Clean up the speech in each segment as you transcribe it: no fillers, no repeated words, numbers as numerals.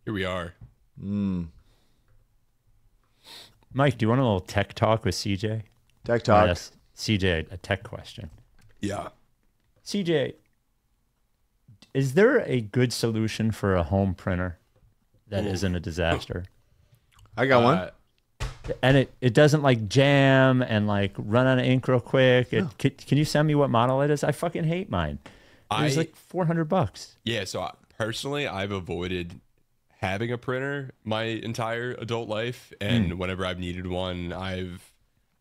Here we are. Mike, do you want a little tech talk with CJ? Tech talk. Yes, CJ, a tech question. Yeah. CJ, is there a good solution for a home printer that isn't a disaster? I got one. And it doesn't like jam and like run out of ink real quick. Can you send me what model it is? I fucking hate mine. It was like $400. Yeah, so personally, I've avoided having a printer my entire adult life, and whenever I've needed one, I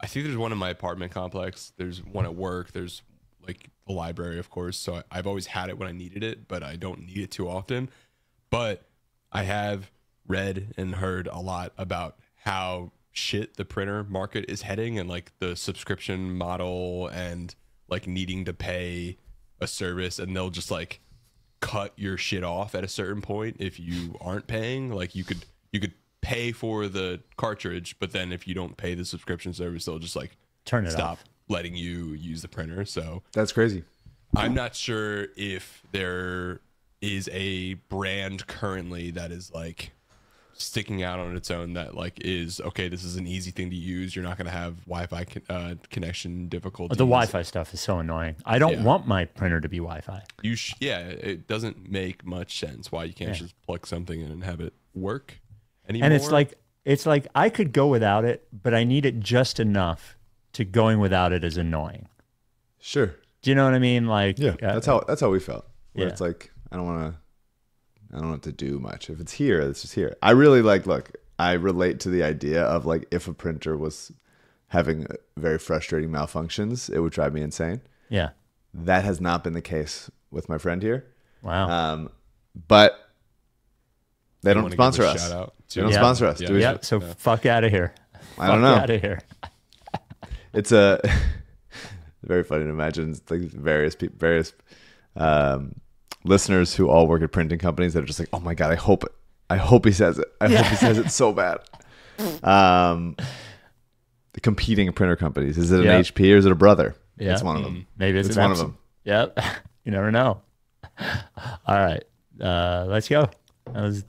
think there's one in my apartment complex. There's one at work. There's like the library, of course. So I've always had it when I needed it, but I don't need it too often. But I have read and heard a lot about how shit the printer market is heading, and like the subscription model, and like needing to pay a service, and they'll just like cut your shit off at a certain point if you aren't paying. Like you could pay for the cartridge, but then if you don't pay the subscription service, they'll just like stop letting you use the printer. So That's crazy. I'm not sure if there is a brand currently that is like sticking out on its own that like is okay, this is an easy thing to use, you're not going to have Wi-Fi connection difficulties. The Wi-Fi stuff is so annoying. I don't want my printer to be Wi-Fi. It doesn't make much sense why you can't just plug something in and have it work anymore. And it's like I could go without it, but I need it just enough to going without it is annoying. Sure. Do you know what I mean? Like, that's how we felt. Where it's like, I don't have to do much. If it's here, it's just here. I really look, I relate to the idea of like, if a printer was having very frustrating malfunctions, it would drive me insane. Yeah. That has not been the case with my friend here. Wow. But they don't sponsor us. Shout out They don't sponsor us. So fuck out of here. I don't know. Out of here. It's very funny to imagine like various listeners who all work at printing companies that are just like, oh my God, I hope he says it. I hope he says it so bad. The competing printer companies. Is it an HP or is it a Brother? Yeah. It's one of them. Maybe it's one of them. Yep. You never know. All right. Let's go. That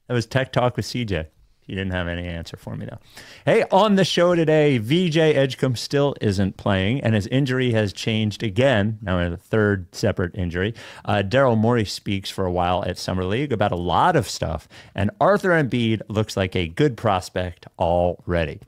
was Tech Talk with CJ. He didn't have any answer for me, though. Hey, on the show today, VJ Edgecombe still isn't playing, and his injury has changed again. Now we have a third separate injury. Daryl Morey speaks for a while at Summer League about a lot of stuff, and Arthur Embiid looks like a good prospect already.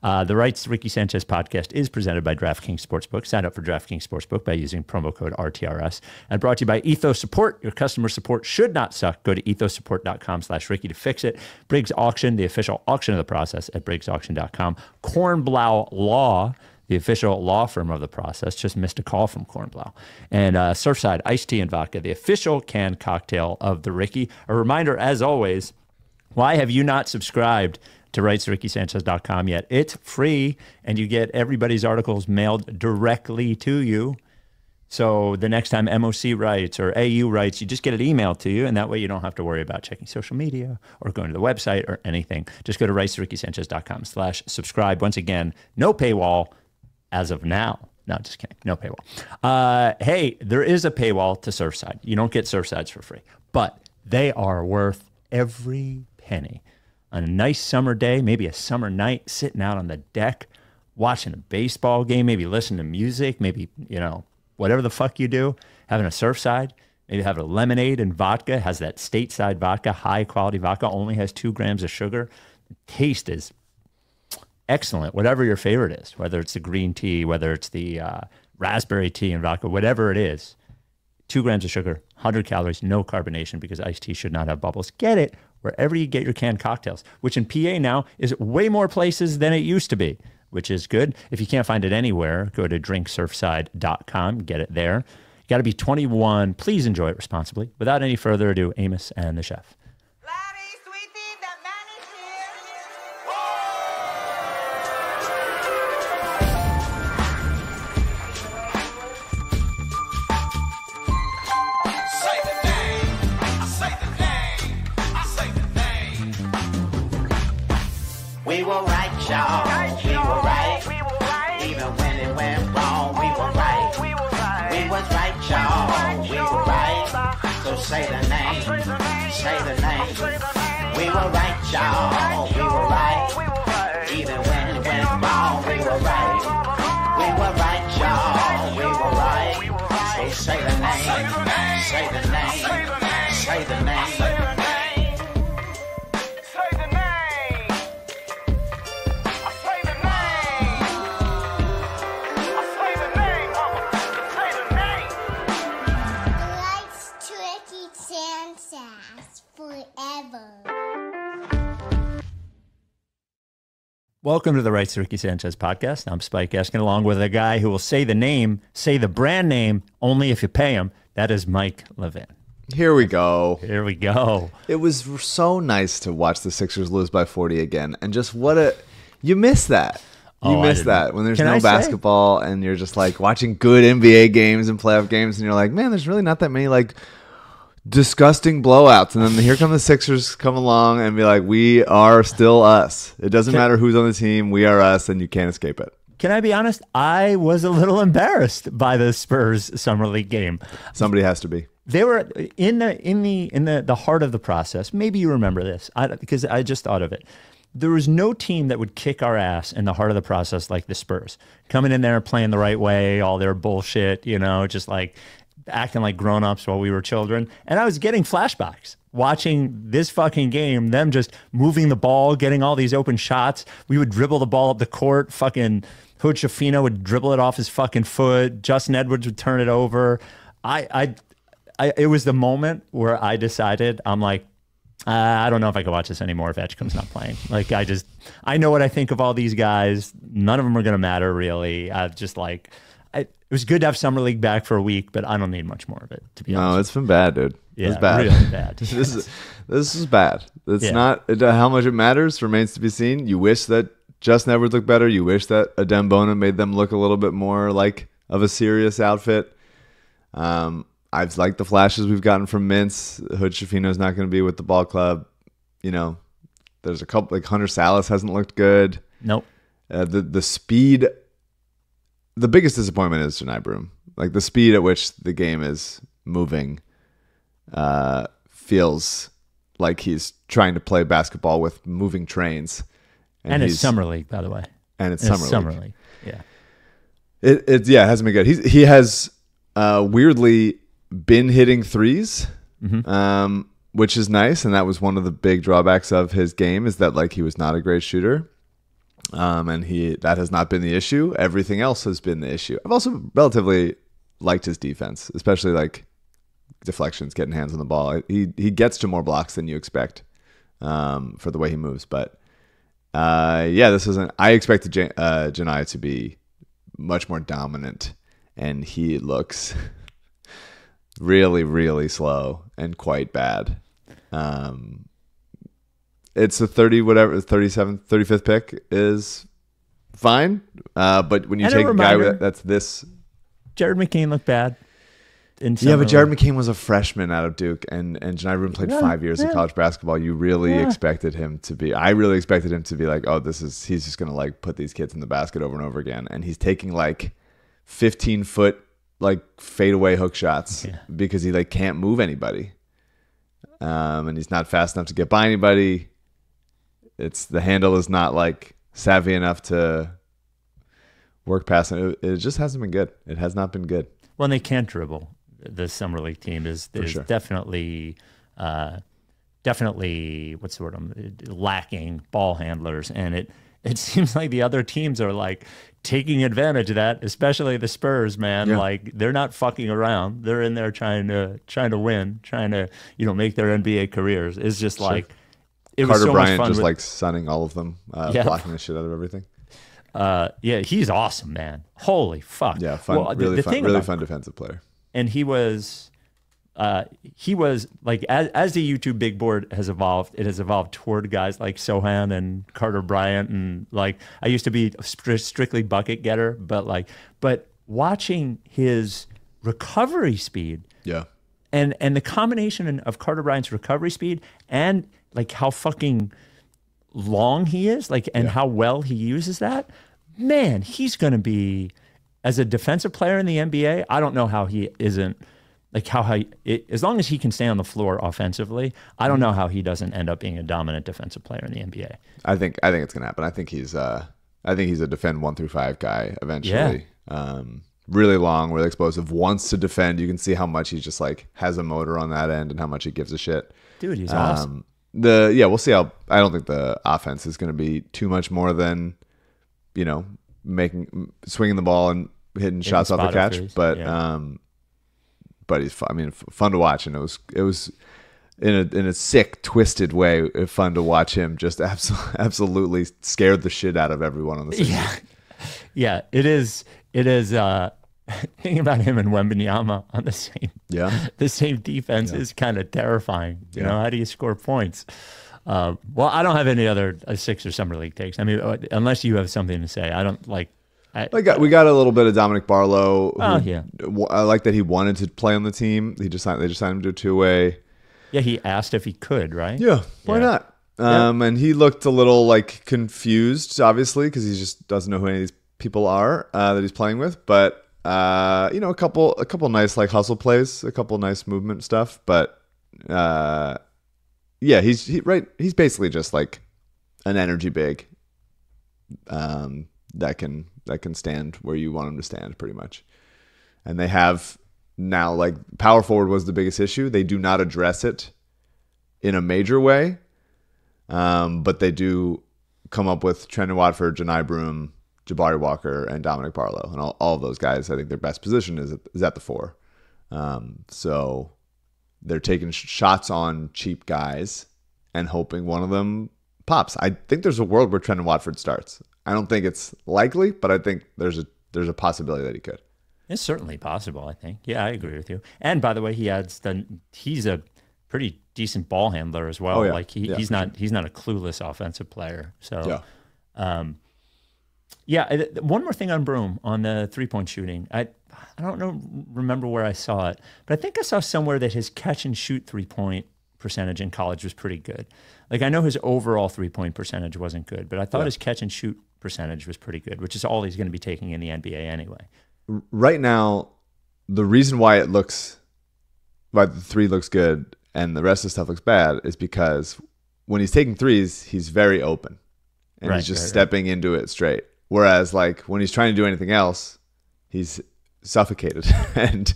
The Rights to Ricky Sanchez podcast is presented by DraftKings Sportsbook. Sign up for DraftKings Sportsbook by using promo code RTRS. And brought to you by Ethos Support. Your customer support should not suck. Go to ethosupport.com/Ricky to fix it. Briggs Auction, the official auction of the process at briggsauction.com. Kornblau Law, the official law firm of the process, just missed a call from Kornblau. And Surfside Iced Tea and Vodka, the official canned cocktail of the Ricky. A reminder, as always, why have you not subscribed to rightstoRickySanchez.com yet? It's free, and you get everybody's articles mailed directly to you. So the next time MOC writes or AU writes, you just get it emailed to you, and that way you don't have to worry about checking social media or going to the website or anything. Just go to rightstoRickySanchez.com/subscribe. Once again, no paywall as of now. No, just kidding. No paywall. Hey, there is a paywall to Surfside. You don't get Surfsides for free, but they are worth every penny. On a nice summer day, maybe a summer night, sitting out on the deck, watching a baseball game, maybe listening to music, maybe, whatever the fuck you do, having a Surfside, maybe have a lemonade and vodka, has that stateside vodka, high quality vodka, only has 2 grams of sugar. The taste is excellent, whatever your favorite is, whether it's the green tea, whether it's the raspberry tea and vodka, whatever it is. 2 grams of sugar, 100 calories, no carbonation, because iced tea should not have bubbles. Get it wherever you get your canned cocktails, which in PA now is way more places than it used to be, which is good. If you can't find it anywhere, go to drinksurfside.com, get it there. You got to be 21. Please enjoy it responsibly. Without any further ado, Amos and the chef. We were right, y'all. We were right. Even when it went wrong, we were right. We was right, y'all. We were right. So say the name. Say the name. We were right, y'all. We were right. Even when it went wrong, we were right. We were right, y'all. We were right. So say the name. Say the name. Say the name. Forever. Welcome to the Rights to Ricky Sanchez podcast. I'm Spike Eskin, along with a guy who will say the name, say the brand name, only if you pay him. That is Mike Levin. Here we go. Here we go. It was so nice to watch the Sixers lose by 40 again. And just you miss that. You miss that when there's no basketball and you're just like watching good NBA games and playoff games and you're like, man, there's really not that many like disgusting blowouts. And then here come the Sixers come along and be like, we are still us. It doesn't matter who's on the team. We are us and you can't escape it. Can I be honest? I was a little embarrassed by the Spurs Summer League game. Somebody has to be. They were in the heart of the process. Maybe you remember this because I just thought of it. There was no team that would kick our ass in the heart of the process like the Spurs. Coming in there, playing the right way, all their bullshit, just like acting like grown-ups while we were children. And I was getting flashbacks watching this fucking game, them just moving the ball, getting all these open shots. We would dribble the ball up the court. Fucking Hood Schifino would dribble it off his fucking foot. Justin Edwards would turn it over. It was the moment where I decided, I'm like, I don't know if I can watch this anymore if Etchcom's not playing. Like, I know what I think of all these guys. None of them are going to matter, really. It was good to have Summer League back for a week, but I don't need much more of it, to be honest. No, it's been bad, dude. Yeah, it's bad. Really bad. This is bad. It's not how much it matters remains to be seen. You wish that Justin Edwards looked better. You wish that Adem Bona made them look a little bit more like of a serious outfit. I've liked the flashes we've gotten from Mintz. Hood Schifino's not going to be with the ball club. There's a couple, like Hunter Salas hasn't looked good. Nope. The speed, the biggest disappointment is Janai Broom. Like the speed at which the game is moving feels like he's trying to play basketball with moving trains. And it's Summer League, by the way. And it's Summer League. Yeah. It hasn't been good. He has weirdly been hitting threes, which is nice. And that was one of the big drawbacks of his game is that like he was not a great shooter. And that has not been the issue. Everything else has been the issue. I've also relatively liked his defense, especially like deflections, getting hands on the ball. He gets to more blocks than you expect for the way he moves. But this isn't. I expected Janai to be much more dominant, and he looks really, really slow and quite bad. It's a 35th pick is fine. But when you take a guy that's this. Jared McCain looked bad. But Jared McCain was a freshman out of Duke, and Janai Broom played 5 years of college basketball. You really expected him to be. I really expected him to be like, oh, he's just gonna like put these kids in the basket over and over again, and he's taking like 15-foot like fadeaway hook shots because he like can't move anybody, and he's not fast enough to get by anybody. The handle is not like savvy enough to work past it. It just hasn't been good. It has not been good. Well, and they can't dribble. The Summer League team is sure. definitely what's the word? Lacking ball handlers, and it seems like the other teams are like taking advantage of that, especially the Spurs, man. Yeah. Like they're not fucking around. They're in there trying to win, trying to make their NBA careers. It's just sure. Like it was Carter so Bryant much fun just like sunning all of them, blocking the shit out of everything. He's awesome, man. Holy fuck. Yeah, fun, well, really fun defensive player. And he was like, as the YouTube big board has evolved, it has evolved toward guys like Sohan and Carter Bryant. And like, I used to be a strictly bucket getter, but watching his recovery speed. Yeah. And the combination of Carter Bryant's recovery speed and like how fucking long he is, like, and how well he uses that, man, he's going to be, as a defensive player in the NBA, I don't know how he isn't like as long as he can stay on the floor offensively, I don't know how he doesn't end up being a dominant defensive player in the NBA. I think it's gonna happen. I think he's a defend 1 through 5 guy eventually. Really long, really explosive. Wants to defend. You can see how much he just like has a motor on that end and how much he gives a shit. Dude, he's awesome. We'll see how. I don't think the offense is going to be too much more than, swinging the ball and hitting shots off the catch. But he's fun to watch, and it was in a sick, twisted way fun to watch him just absolutely scared the shit out of everyone on the team. Yeah, it is. Thinking about him and Wembanyama on the same defense is kind of terrifying. You know, how do you score points? Well, I don't have any other Sixers summer league takes. I mean, unless you have something to say, I don't like. We got a little bit of Dominic Barlow. I like that he wanted to play on the team. They just signed him to a 2-way. Yeah, he asked if he could, right? Yeah, why not? And he looked a little like confused, obviously, because he just doesn't know who any of these people are that he's playing with. But a couple nice like hustle plays, a couple nice movement stuff. But he's basically just like an energy big that can stand where you want him to stand, pretty much. And they have now, like, power forward was the biggest issue. They do not address it in a major way, but they do come up with Trendon Watford, Janai Broom, Jabari Walker, and Dominic Barlow. And all of those guys, I think their best position is at the 4. So they're taking shots on cheap guys and hoping one of them pops. I think there's a world where Trendon Watford starts. I don't think it's likely, but I think there's a possibility that he could. It's certainly possible, I think. Yeah, I agree with you. And by the way, he's a pretty decent ball handler as well. Oh, yeah. Like he's not a clueless offensive player. So one more thing on Broom on the 3-point shooting. I don't remember where I saw it, but I think I saw somewhere that his catch and shoot 3-point percentage in college was pretty good. Like, I know his overall 3-point percentage wasn't good, but I thought his catch and shoot percentage was pretty good, which is all he's going to be taking in the NBA anyway. Right now, the reason why the 3 looks good and the rest of the stuff looks bad is because when he's taking threes, he's very open and he's just stepping into it straight. Whereas, like, when he's trying to do anything else, he's suffocated and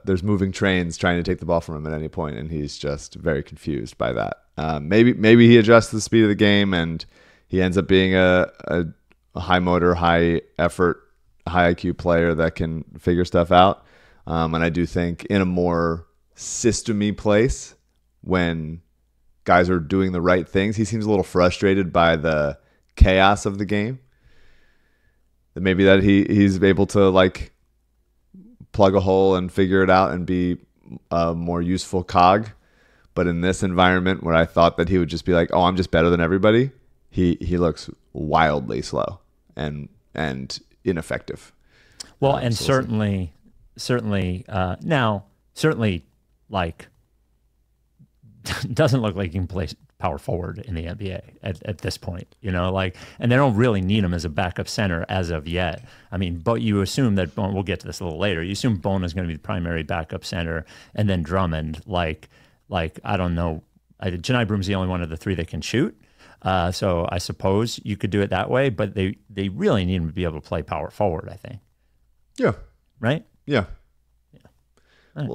there's moving trains trying to take the ball from him at any point, and he's just very confused by that. Maybe he adjusts the speed of the game and he ends up being a high motor, high effort, high IQ player that can figure stuff out. And I do think in a more system-y place, when guys are doing the right things, he seems a little frustrated by the chaos of the game. That maybe that he's able to, like, plug a hole and figure it out and be a more useful cog. But in this environment where I thought that he would just be like, oh, I'm just better than everybody, he looks wildly slow and ineffective. Well, and certainly, like, doesn't look like he can play power forward in the NBA at this point, like, and they don't really need him as a backup center as of yet. I mean, but you assume that we'll get to this a little later. You assume Bona is going to be the primary backup center, and then Drummond, like I don't know, Janai Broom's the only one of the 3 that can shoot. So I suppose you could do it that way, but they really need him to be able to play power forward, I think. Yeah. Right? Yeah. Right.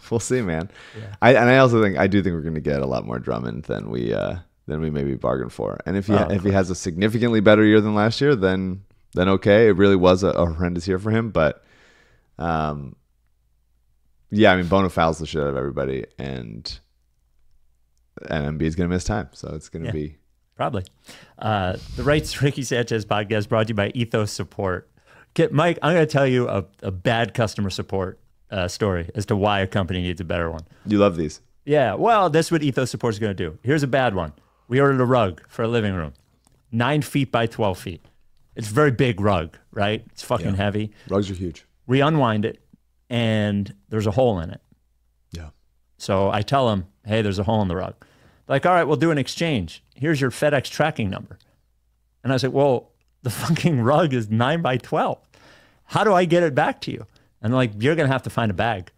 We'll see, man. Yeah. I do think we're going to get a lot more Drummond than we maybe bargained for. And if he has a significantly better year than last year, then okay. It really was a horrendous year for him, but Bona fouls the shit out of everybody, and Embiid's going to miss time, so it's going to be probably. The Rights Ricky Sanchez podcast brought to you by Ethos Support. Mike, I'm going to tell you a bad customer support story as to why a company needs a better one. You love these. Yeah, well, that's what Ethos Support is going to do. Here's a bad one. We ordered a rug for a living room, 9 feet by 12 feet. It's a very big rug, right? It's fucking heavy. Rugs are huge. We unwind it, and there's a hole in it. Yeah. So I tell them, hey, there's a hole in the rug. They're like, all right, we'll do an exchange. Here's your FedEx tracking number. And I was like, well, the fucking rug is 9 by 12. How do I get it back to you? And they're like, you're going to have to find a bag.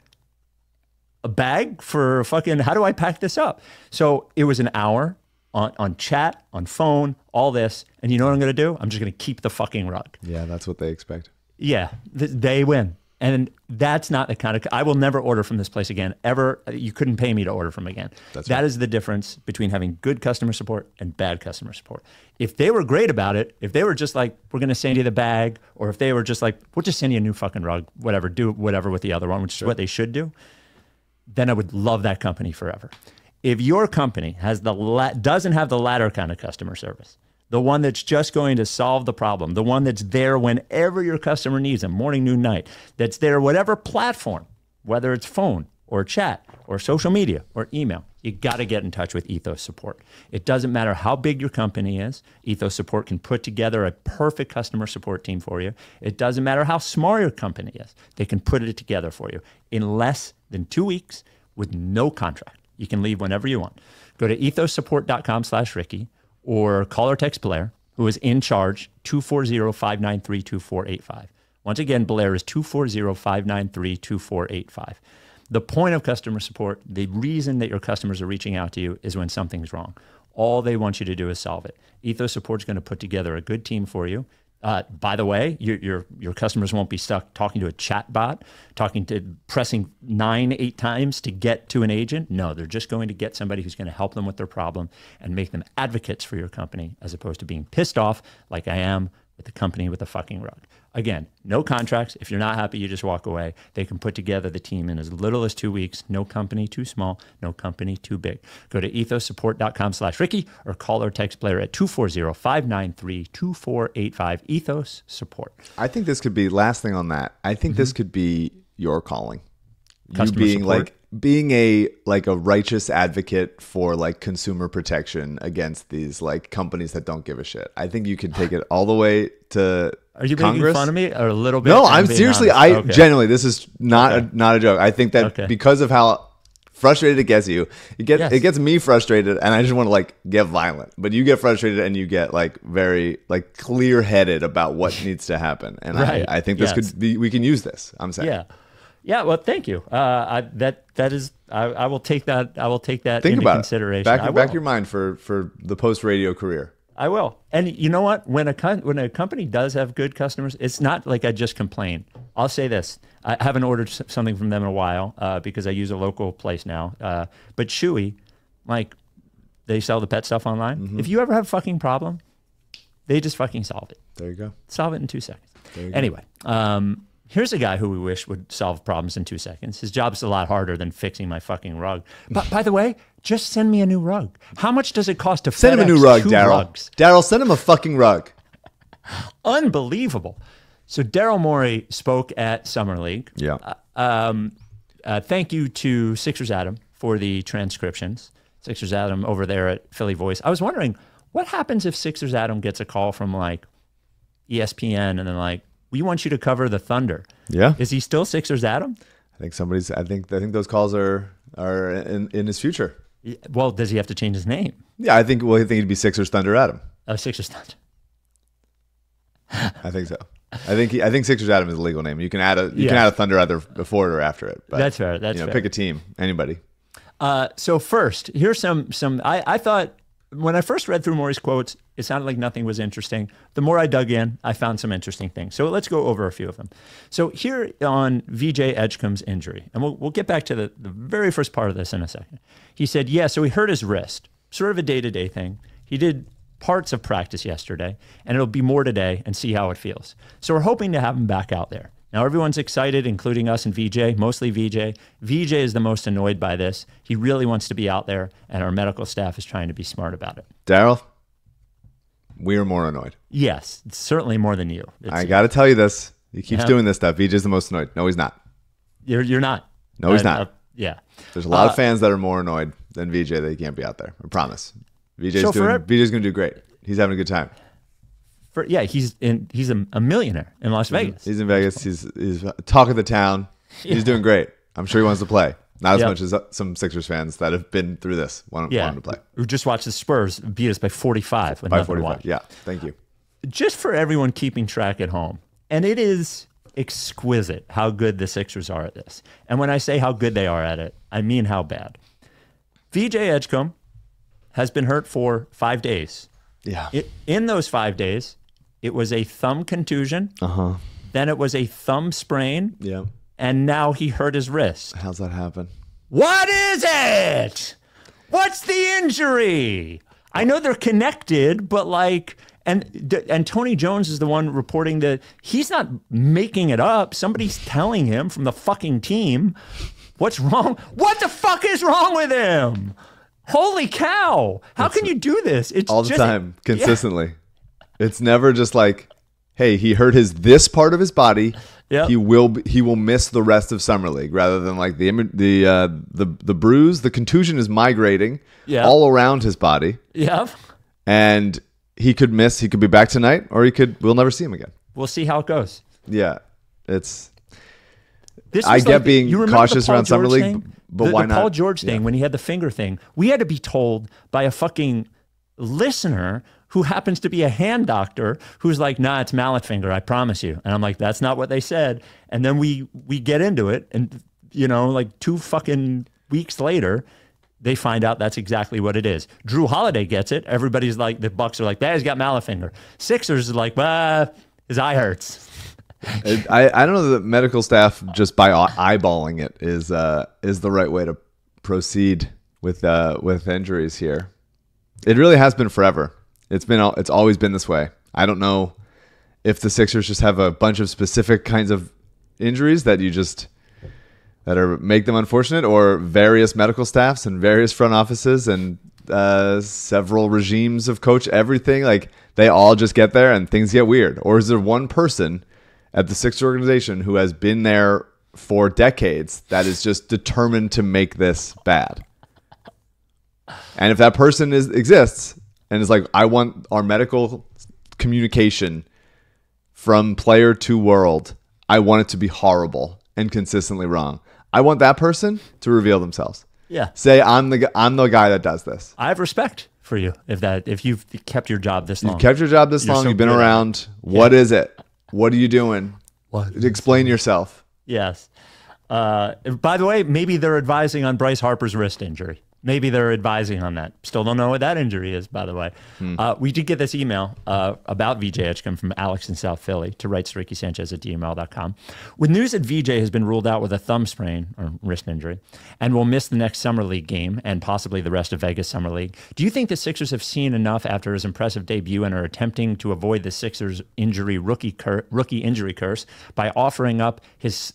a bag for fucking, how do I pack this up? So it was an hour on chat, on phone, all this. And you know what I'm going to do? I'm just going to keep the fucking rug. Yeah, that's what they expect. Yeah, they win. And that's not the kind of, I will never order from this place again, ever. You couldn't pay me to order from again. That is the difference between having good customer support and bad customer support. If they were great about it, if they were just like, we're going to send you the bag, or if they were just like, we'll just send you a new fucking rug, whatever, do whatever with the other one, which is what they should do, then I would love that company forever. If your company has doesn't have the latter kind of customer service, the one that's just going to solve the problem, the one that's there whenever your customer needs them, morning, noon, night, that's there, whatever platform, whether it's phone or chat or social media or email, you got to get in touch with Ethos Support. It doesn't matter how big your company is. Ethos Support can put together a perfect customer support team for you. It doesn't matter how small your company is. They can put it together for you in less than 2 weeks with no contract. You can leave whenever you want. Go to ethossupport.com/Ricky or call or text Blair, who is in charge, 240-593-2485. Once again, Blair is 240-593-2485. The point of customer support, the reason that your customers are reaching out to you is when something's wrong. All they want you to do is solve it. Ethos Support is going to put together a good team for you. By the way, your customers won't be stuck talking to a chat bot, pressing 8 times to get to an agent. No, they're just going to get somebody who's going to help them with their problem and make them advocates for your company, as opposed to being pissed off like I am with the company with the fucking rug. Again, no contracts. If you're not happy, you just walk away. They can put together the team in as little as 2 weeks. No company too small, no company too big. Go to ethossupport.com/Ricky or call or text Blair at 240-593-2485. Ethos Support. I think this could be, last thing on that, I think this could be your calling. Customer you being support? like being a righteous advocate for like consumer protection against these like companies that don't give a shit. I think you can take it all the way to Are you Congress. making fun of me or a little bit? No, I'm I'm being seriously, honest. Okay. genuinely, this is not a joke. I think that Okay. because of how frustrated it gets you, it gets me frustrated, and I just want to like get violent. But you get frustrated and you get like very like clear headed about what needs to happen. And Right. I think this could be, we can use this. I'm saying. Yeah. Yeah, well, thank you. I will take that. I will take that Think into about consideration. it. Back your mind for the post radio career. I will. And you know what? When a company does have good customers, it's not like I just complain. I'll say this: I haven't ordered something from them in a while because I use a local place now. But Chewy, like, they sell the pet stuff online. Mm-hmm. If you ever have a fucking problem, they just fucking solve it. There you go. Solve it in 2 seconds. There you go. Anyway, here's a guy who we wish would solve problems in 2 seconds. His job's a lot harder than fixing my fucking rug. But by the way, just send me a new rug. How much does it cost to Send him a FedEx new rug, 2 Daryl. rugs? Daryl, send him a fucking rug. Unbelievable. So Daryl Morey spoke at Summer League. Yeah. Thank you to Sixers Adam for the transcriptions. Sixers Adam over there at Philly Voice. I was wondering, what happens if Sixers Adam gets a call from like ESPN and then like, we want you to cover the Thunder. Yeah. Is he still Sixers Adam? I think those calls are in his future. Well, does he have to change his name? Yeah, I think he'd be Sixers Thunder Adam. Sixers Thunder. I think so. I think Sixers Adam is a legal name. You can add a Thunder either before it or after it. But, That's fair. That's fair. Pick a team, anybody. So first, here's some. I thought when I first read through Morey's quotes, it sounded like nothing was interesting. The more I dug in, I found some interesting things. So let's go over a few of them. So here on VJ Edgecombe's injury, and we'll get back to the very first part of this in a second. He said, yeah, so he hurt his wrist, sort of a day-to-day thing. He did parts of practice yesterday, and it'll be more today and see how it feels. So we're hoping to have him back out there. Now, everyone's excited, including us and VJ, mostly VJ. VJ is the most annoyed by this. He really wants to be out there, and our medical staff is trying to be smart about it. Daryl, we are more annoyed. Yes, certainly more than you. I got to tell you this. He keeps doing this stuff. VJ's the most annoyed. No, he's not. You're not. No, he's not. Yeah. There's a lot of fans that are more annoyed than VJ that he can't be out there. I promise. VJ's going to do great. He's having a good time. He's a millionaire in Las Vegas. He's in Vegas. He's talk of the town. He's doing great. I'm sure he wants to play. Not as much as some Sixers fans that have been through this want him to play. Who just watched the Spurs beat us by 45. By 45. Yeah. Thank you. Just for everyone keeping track at home, and it is exquisite how good the Sixers are at this. And when I say how good they are at it, I mean how bad. VJ Edgecombe has been hurt for 5 days. Yeah. In those 5 days, it was a thumb contusion. Then it was a thumb sprain. Yeah. And now he hurt his wrist. How's that happen? What is it? What's the injury? I know they're connected, but like, and Tony Jones is the one reporting that he's not making it up. Somebody's telling him from the fucking team. What's wrong? What the fuck is wrong with him? Holy cow. How can you do this? It's All the just, time, consistently. It's never just like, hey, he hurt this part of his body. Yep. He will miss the rest of summer league, rather than like the bruise, the contusion is migrating all around his body. Yep. And he could miss. He could be back tonight, or we'll never see him again. We'll see how it goes. Yeah, it's. This I was get like being you remember cautious the Paul around summer George league, thing? but why the Paul not? George thing, when he had the finger thing, we had to be told by a fucking listener who happens to be a hand doctor who's like, nah, it's mallet finger, I promise you. And I'm like, that's not what they said. And then we get into it, and like 2 fucking weeks later, they find out that's exactly what it is. Drew Holiday gets it. Everybody's like, the Bucks are like, that he's got mallet finger. Sixers is like, his eye hurts. I don't know that medical staff just by eyeballing it is the right way to proceed with injuries here. It really has been forever. It's always been this way. I don't know if the Sixers just have a bunch of specific kinds of injuries that make them unfortunate, or various medical staffs and various front offices and several regimes of coach, everything, like they all just get there and things get weird. Or is there one person at the Sixers organization who has been there for decades that is just determined to make this bad? And if that person exists and is like, I want our medical communication from player to world, I want it to be horrible and consistently wrong. I want that person to reveal themselves. Yeah. Say, I'm the guy that does this. I have respect for you if you've kept your job this long. You've kept your job this long. so You've been good at around. What is it? What are you doing? What? Explain yourself. Yes. By the way, maybe they're advising on Bryce Harper's wrist injury. Maybe they're advising on that. Still don't know what that injury is, by the way. We did get this email about VJ Edgecombe from Alex in South Philly to write to RickySanchez@gmail.com. With news that VJ has been ruled out with a thumb sprain or wrist injury and will miss the next Summer League game and possibly the rest of Vegas Summer League, do you think the Sixers have seen enough after his impressive debut and are attempting to avoid the Sixers rookie injury curse by offering up his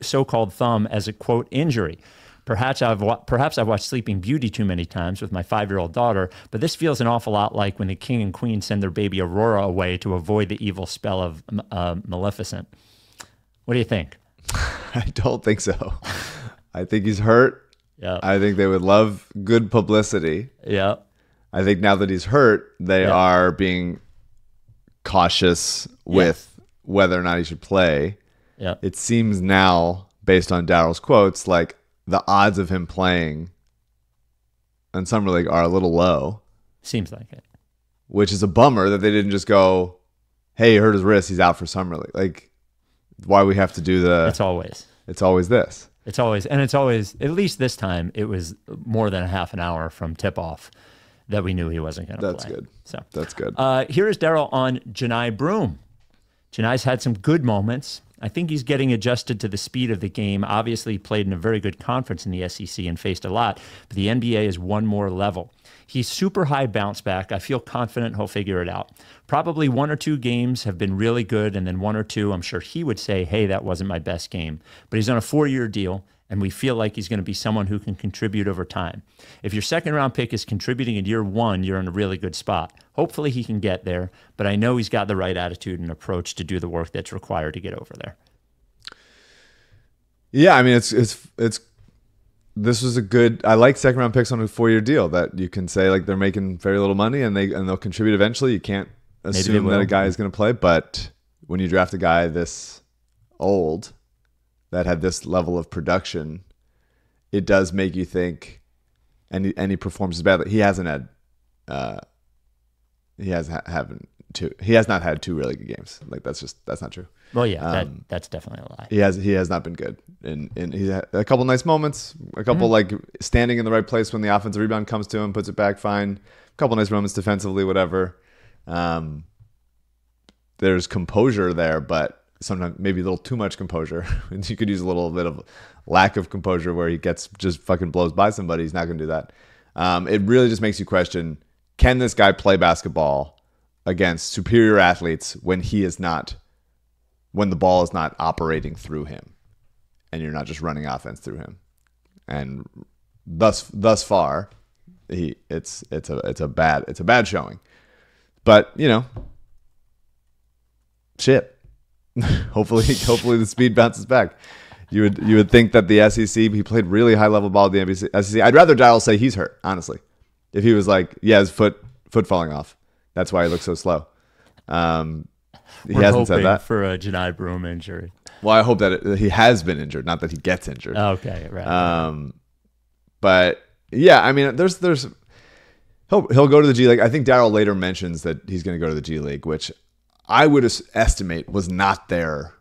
so-called thumb as a, quote, injury? Perhaps I've watched Sleeping Beauty too many times with my 5-year-old daughter, but this feels an awful lot like when the king and queen send their baby Aurora away to avoid the evil spell of Maleficent. What do you think? I don't think so. I think he's hurt. Yeah. I think they would love good publicity. Yeah. I think now that he's hurt, they are being cautious with whether or not he should play. Yeah. It seems now, based on Daryl's quotes, like the odds of him playing in Summer League are a little low. Seems like it. Which is a bummer that they didn't just go, hey, he hurt his wrist, he's out for Summer League. Like, why we have to do It's always this. It's always, at least this time, it was more than a half an hour from tip-off that we knew he wasn't going to play. That's good. So That's good. Here is Daryl on Janai Broom. Janai's had some good moments. I think he's getting adjusted to the speed of the game. Obviously, he played in a very good conference in the SEC and faced a lot, but the NBA is one more level. He's super high bounce back. I feel confident he'll figure it out. Probably 1 or 2 games have been really good, and then 1 or 2, I'm sure he would say, hey, that wasn't my best game. But he's on a 4-year deal, and we feel like he's going to be someone who can contribute over time. If your second-round pick is contributing in year 1, you're in a really good spot. Hopefully he can get there, but I know he's got the right attitude and approach to do the work that's required to get over there. Yeah, I mean, it's this was a good. I like second round picks on a 4-year deal that you can say like they're making very little money and they'll contribute eventually. You can't assume that a guy is going to play, but when you draft a guy this old that had this level of production, it does make you think. And he performs as badly. He hasn't had. Haven't He has not had two really good games. Like that's not true. Well, yeah, that's definitely a lie. He has not been good, and he's had a couple nice moments, a couple like standing in the right place when the offensive rebound comes to him, puts it back fine. A couple nice moments defensively, whatever. There's composure there, but sometimes maybe a little too much composure. You could use a little bit of lack of composure where he gets just fucking blows by somebody. He's not going to do that. It really just makes you question: can this guy play basketball against superior athletes when the ball is not operating through him, and you're not just running offense through him? And thus far, it's a bad showing. But shit. hopefully the speed bounces back. You would think that the SEC, he played really high level ball at the SEC. I'd rather Giles say he's hurt, honestly. If he was like, yeah, his foot falling off, that's why he looks so slow. He hasn't said that for a Janai Broom injury. Well, I hope that he has been injured, not that he gets injured. Okay, right. But yeah, I mean, there's he'll go to the G League. I think Daryl later mentions that he's going to go to the G League, which I would estimate was not their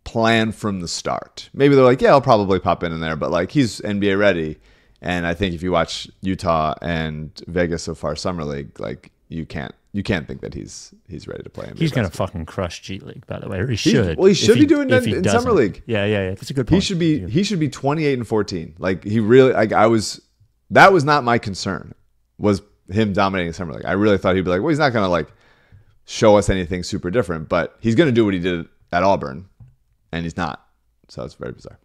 plan from the start. Maybe they're like, yeah, I'll probably pop in there, but like he's NBA ready. And I think if you watch Utah and Vegas so far summer league, like you can't think that he's ready to play NBA. He's going to fucking crush G League, by the way. Or he should. He should be doing that in summer league. Yeah. That's a good point. He should be 28-14. Like he really, like that was not my concern, was him dominating summer league. I really thought he'd be like, well, he's not going to like show us anything super different, but he's going to do what he did at Auburn, and he's not. So it's very bizarre.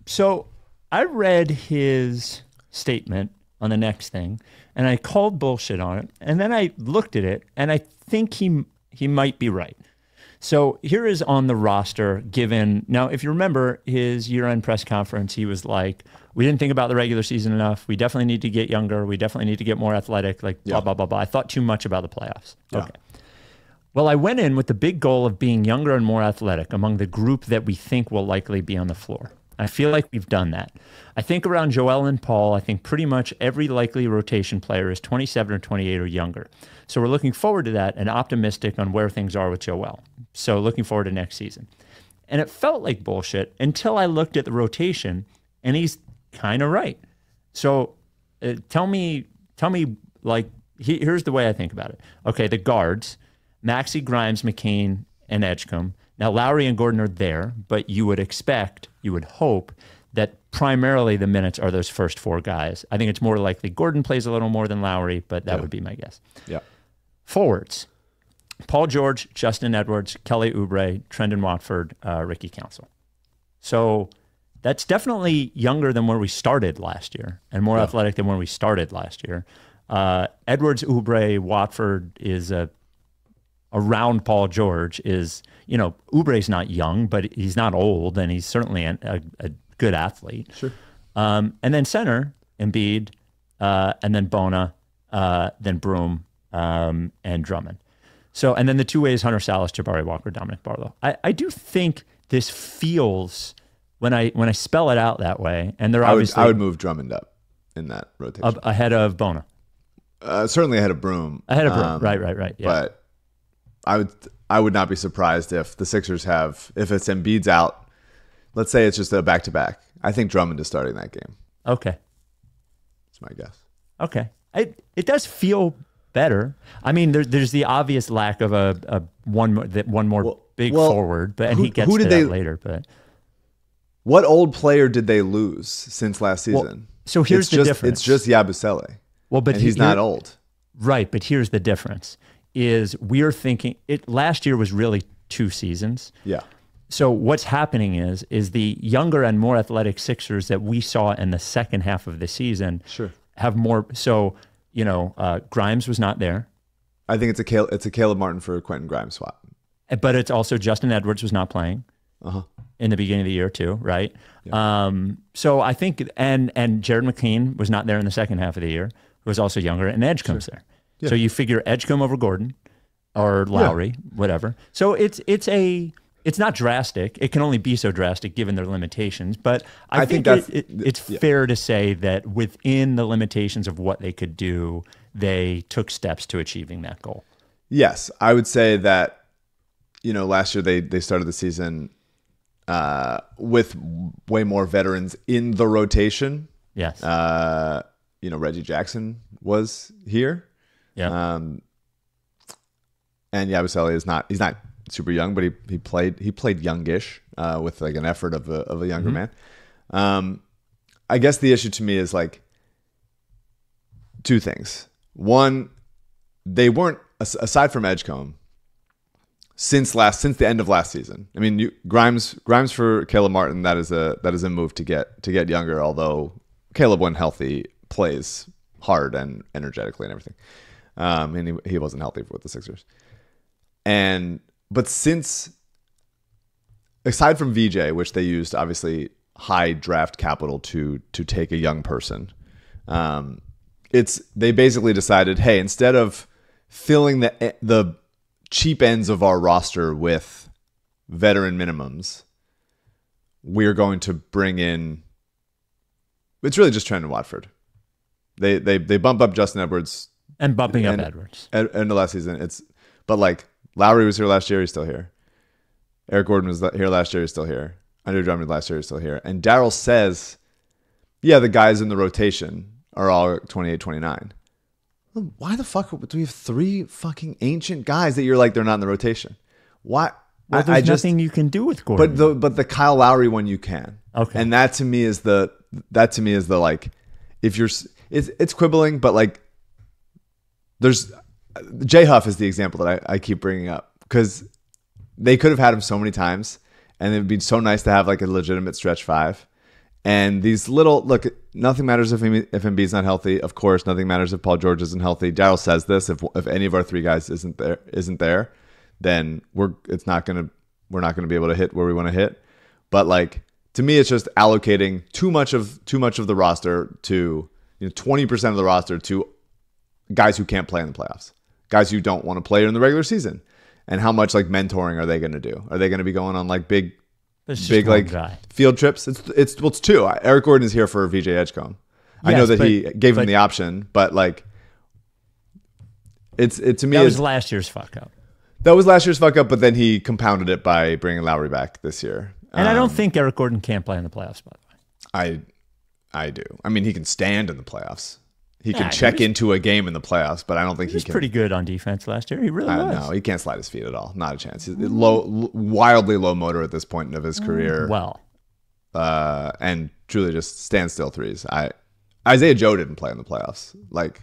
So I read his statement on the next thing, and I called bullshit on it, and then I looked at it, and I think he might be right. So here is on the roster given. Now, if you remember his year-end press conference, he was like, we didn't think about the regular season enough. We definitely need to get younger. We definitely need to get more athletic, like blah, blah, blah, blah. I thought too much about the playoffs. Yeah. Okay. Well, I went in with the big goal of being younger and more athletic among the group that we think will likely be on the floor. I feel like we've done that. I think around Joel and Paul, I think pretty much every likely rotation player is 27 or 28 or younger. So we're looking forward to that and optimistic on where things are with Joel. So looking forward to next season. And it felt like bullshit until I looked at the rotation, and he's kind of right. So tell me, like, here's the way I think about it. Okay, the guards, Maxey, Grimes, McCain, and Edgecombe. Now, Lowry and Gordon are there, but you would hope that primarily the minutes are those first four guys. I think it's more likely Gordon plays a little more than Lowry, but that would be my guess. Yeah. Forwards, Paul George, Justin Edwards, Kelly Oubre, Trendon Watford, Ricky Council. So that's definitely younger than where we started last year and more athletic than where we started last year. Edwards, Oubre, Watford is around Paul George is, Oubre's not young, but he's not old, and he's certainly a good athlete. Sure. And then center, Embiid, and then Bona, then Broom, and Drummond. So, and then the two ways, Hunter Salas, Jabari Walker, Dominic Barlow. I do think this feels, when I spell it out that way, and they're obviously... I would move Drummond up in that rotation. Ahead of Bona. Certainly ahead of Broom. Ahead of Broom, right. Yeah. But I would not be surprised if the Sixers if it's Embiid's out, let's say it's just a back-to-back. I think Drummond is starting that game. Okay. That's my guess. Okay. It does feel better. I mean, there's the obvious lack of one more big forward, but he gets to that later. But what old player did they lose since last season? Well, so here's the difference. It's just Yabusele. Well, but he's not old. Right, but here's the difference. Is we're thinking last year was really 2 seasons. Yeah. So what's happening is the younger and more athletic Sixers that we saw in the second half of the season have more. So, Grimes was not there. I think it's a Caleb Martin for Quentin Grimes swap. But it's also Justin Edwards was not playing in the beginning of the year too, right? Yeah. So I think, and Jared McKean was not there in the second half of the year, who was also younger, and Edgecomb's there. Yeah. So you figure Edgecombe over Gordon or Lowry, whatever. So it's not drastic. It can only be so drastic given their limitations. But I think it's fair to say that within the limitations of what they could do, they took steps to achieving that goal. Yes, I would say that, last year they started the season with way more veterans in the rotation. Yes. Reggie Jackson was here. Yeah. And Yabusele he's not super young, but he played youngish with like an effort of a younger man. I guess the issue to me is like two things. One, they weren't, aside from Edgecombe, since the end of last season. I mean, Grimes for Caleb Martin, that is a move to get younger. Although Caleb, when healthy, plays hard and energetically and everything, and he wasn't healthy with the Sixers. But since, aside from VJ, which they used obviously high draft capital to take a young person, they basically decided, hey, instead of filling the cheap ends of our roster with veteran minimums, we're going to bring in. It's really just Trendon Watford. They bump up Justin Edwards and bumping up Edwards. End of last season, but like Lowry was here last year, he's still here. Eric Gordon was here last year, he's still here. Andre Drummond last year, he's still here. And Daryl says, yeah, the guys in the rotation are all 28, 29. Why the fuck do we have 3 fucking ancient guys that you're like, they're not in the rotation? Why? Well, there's nothing you can do with Gordon. But the Kyle Lowry one you can. Okay. And that to me is the like, if you're, it's quibbling, but like, there's, Jay Huff is the example that I keep bringing up, because they could have had him so many times, and it'd be so nice to have like a legitimate stretch 5. And these look, nothing matters if Embiid's not healthy. Of course, nothing matters if Paul George isn't healthy. Daryl says this: if any of our 3 guys isn't there, then we're not gonna be able to hit where we want to hit. But like, to me, it's just allocating too much of the roster to 20% of the roster to guys who can't play in the playoffs, guys who don't want to play in the regular season. And how much like mentoring are they going to do? Are they going to be going on like big like guy. Field trips? It's 2. Eric Gordon is here for VJ Edgecombe. I know that he gave him the option, but like, it to me that was last year's fuck up. That was last year's fuck up, but then he compounded it by bringing Lowry back this year. And I don't think Eric Gordon can play in the playoffs, by the way. I do. I mean, he can stand in the playoffs. He can check into a game in the playoffs, but I don't think he can. Pretty good on defense last year. He really was. No, he can't slide his feet at all. Not a chance. He's wildly low motor at this point of his career. Well, and truly just standstill threes. Isaiah Joe didn't play in the playoffs. Like,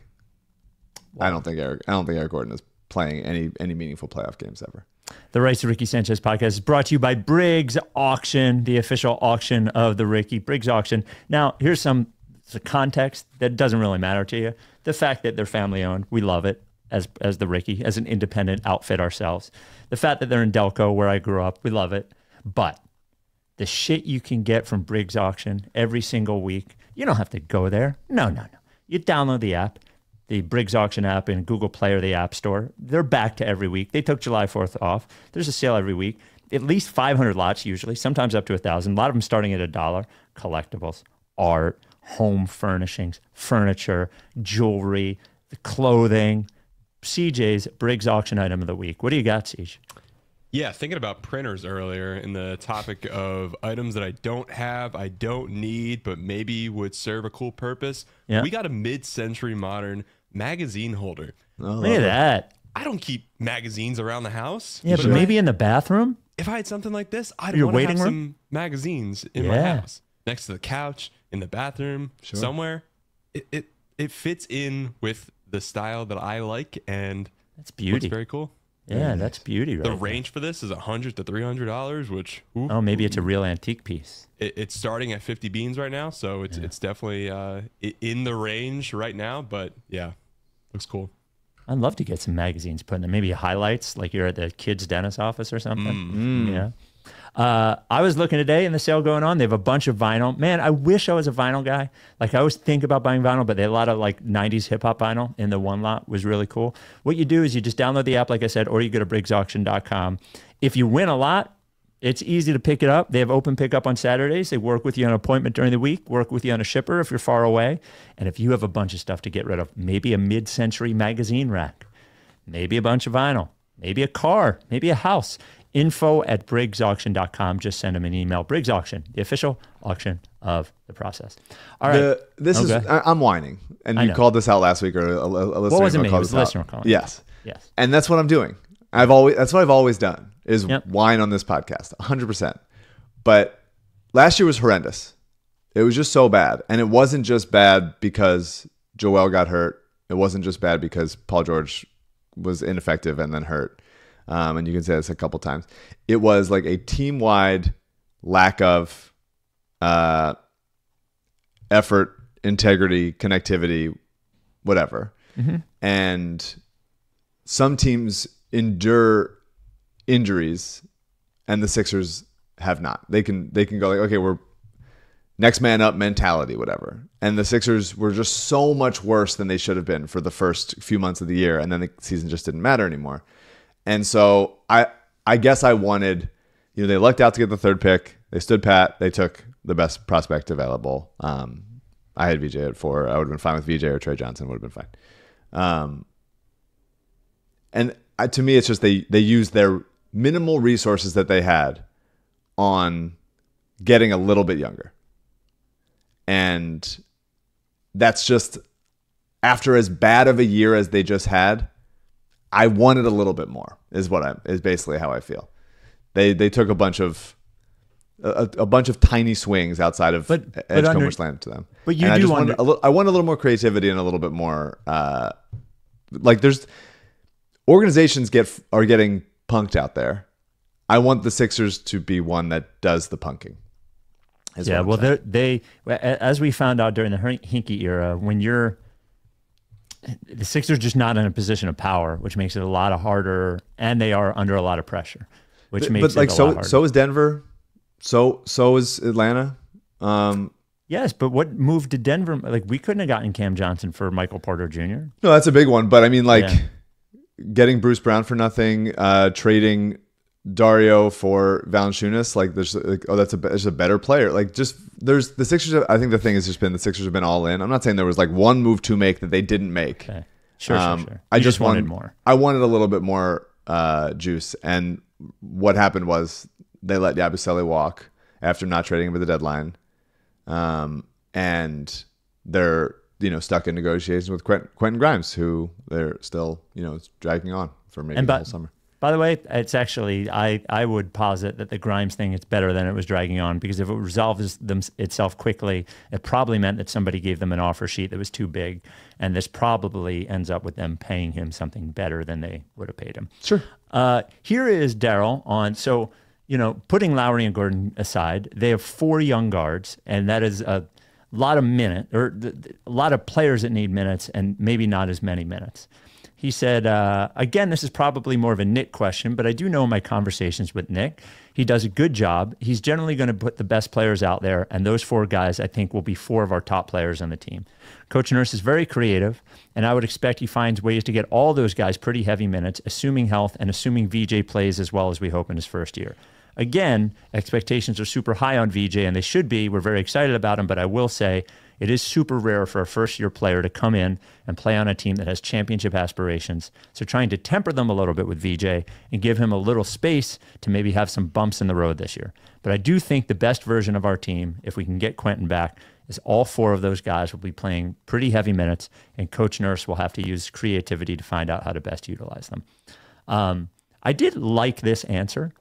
wow. I don't think Eric Gordon is playing any meaningful playoff games ever. The Rights to Ricky Sanchez podcast is brought to you by Briggs Auction, the official auction of the Ricky. Briggs Auction. Now, here's some context that doesn't really matter to you. The fact that they're family owned, we love it as the Ricky, as an independent outfit ourselves. The fact that they're in Delco, where I grew up, we love it. But the shit you can get from Briggs Auction every single week, you don't have to go there. No. You download the app, the Briggs Auction app in Google Play or the App Store. They're back to every week. They took July 4th off. There's a sale every week. At least 500 lots usually, sometimes up to 1,000. A lot of them starting at $1. Collectibles, art, home furnishings, furniture, jewelry, clothing. CJ's Briggs Auction item of the week. What do you got, CJ? Yeah, thinking about printers earlier in the topic of items that I don't need, but maybe would serve a cool purpose. Yeah. We got a mid-century modern magazine holder. Look at that. I don't keep magazines around the house. Yeah, but maybe in the bathroom? If I had something like this, I'd Your want to have waiting room? some magazines in my house. Next to the couch, in the bathroom, somewhere. It fits in with the style that I like, and that's beauty. Looks very cool. Yeah, that's beauty. Right the range for this is $100 to $300, which maybe it's a real antique piece. It's starting at 50 beans right now, so it's definitely in the range right now. But yeah, looks cool. I'd love to get some magazines put in there. Maybe highlights, like you're at the kids' dentist office or something. Yeah. I was looking today in the sale going on. They have a bunch of vinyl. Man, I wish I was a vinyl guy. Like, I always think about buying vinyl, but they had a lot of like 90s hip hop vinyl in the one lot. Was really cool. What you do is you just download the app, like I said, or you go to briggsauction.com. If you win a lot, it's easy to pick it up. They have open pickup on Saturdays. They work with you on an appointment during the week, work with you on a shipper if you're far away. And if you have a bunch of stuff to get rid of, maybe a mid-century magazine rack, maybe a bunch of vinyl, maybe a car, maybe a house. info@briggsauction.com. Just send them an email. Briggs Auction, the official auction of the process. All right. I'm whining, and I you know. called this out last week, or a listener wasn't me, called it was this a listener out. calling. Yes, Yes. and that's what I'm doing. That's what I've always done is Yep. whine on this podcast, 100%. But last year was horrendous. It was just so bad, and it wasn't just bad because Joel got hurt. It wasn't just bad because Paul George was ineffective and then hurt. And you can say this a couple times. It was like a team-wide lack of effort, integrity, connectivity, whatever. Mm-hmm. And some teams endure injuries, and the Sixers have not. They can go like, okay, we're next man up mentality, whatever. And the Sixers were just so much worse than they should have been for the first few months of the year, and then the season just didn't matter anymore. And so I guess I wanted, they lucked out to get the third pick. They stood pat. They took the best prospect available. I had VJ at 4. I would have been fine with VJ, or Trey Johnson would have been fine. To me, it's just they used their minimal resources that they had on getting a little bit younger. And that's just, after as bad of a year as they just had, I wanted a little bit more, is basically how I feel. They took a bunch of tiny swings outside of Edgecombe, which landed to them. But you and do I want a little more creativity and a little bit more there's organizations are getting punked out there. I want the Sixers to be one that does the punking. Yeah, well, they as we found out during the Hinkie era, when the Sixers just not in a position of power, which makes it a lot harder, and they are under a lot of pressure, which makes it a lot harder. So is Denver, so is Atlanta. Yes, but what move did Denver? Like, we couldn't have gotten Cam Johnson for Michael Porter Jr. No, that's a big one. But I mean, getting Bruce Brown for nothing, trading Dario for Valanciunas, that's a better player. There's the Sixers. I think the thing has just been the Sixers have been all in. I'm not saying there was one move to make that they didn't make. Okay. Sure. I just wanted more. I wanted a little bit more juice, and what happened was they let Yabusele walk after not trading him at the deadline, and they're stuck in negotiations with Quentin Grimes, who they're still it's dragging on for maybe the whole summer. By the way, it's actually, I would posit that the Grimes thing is better than it was dragging on, because if it resolves itself quickly, it probably meant that somebody gave them an offer sheet that was too big, and this probably ends up with them paying him something better than they would have paid him. Sure. Here is Daryl on, so, putting Lowry and Gordon aside, they have 4 young guards, and that is a lot of a lot of players that need minutes, and maybe not as many minutes. He said, again, this is probably more of a Nick question, but I do know in my conversations with Nick, he does a good job. He's generally going to put the best players out there, and those 4 guys, I think, will be 4 of our top players on the team. Coach Nurse is very creative, and I would expect he finds ways to get all those guys pretty heavy minutes, assuming health and assuming VJ plays as well as we hope in his first year. Again, expectations are super high on VJ, and they should be. We're very excited about him, but I will say it is super rare for a first-year player to come in and play on a team that has championship aspirations. So trying to temper them a little bit with VJ and give him a little space to maybe have some bumps in the road this year. But I do think the best version of our team, if we can get Quentin back, is all 4 of those guys will be playing pretty heavy minutes, and Coach Nurse will have to use creativity to find out how to best utilize them. I did like this answer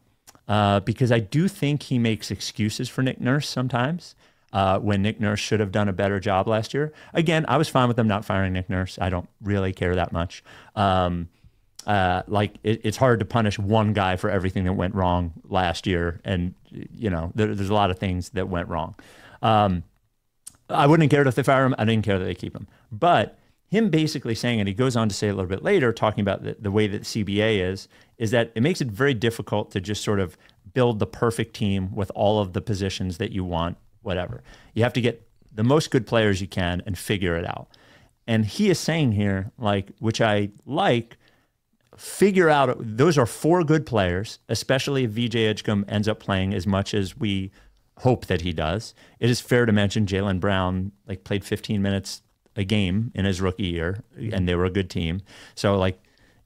because I do think he makes excuses for Nick Nurse sometimes. When Nick Nurse should have done a better job last year. Again, I was fine with them not firing Nick Nurse. I don't really care that much. It's hard to punish one guy for everything that went wrong last year. And, there's a lot of things that went wrong. I wouldn't have cared if they fire him. I didn't care that they keep him. But him basically saying, and he goes on to say a little bit later, talking about the way that CBA is that it makes it very difficult to just sort of build the perfect team with all of the positions that you want. Whatever. You have to get the most good players you can and figure it out. And he is saying here, which I like, figure out, those are 4 good players, especially if VJ Edgecombe ends up playing as much as we hope that he does. It is fair to mention Jaylen Brown played 15 minutes a game in his rookie year, and they were a good team. So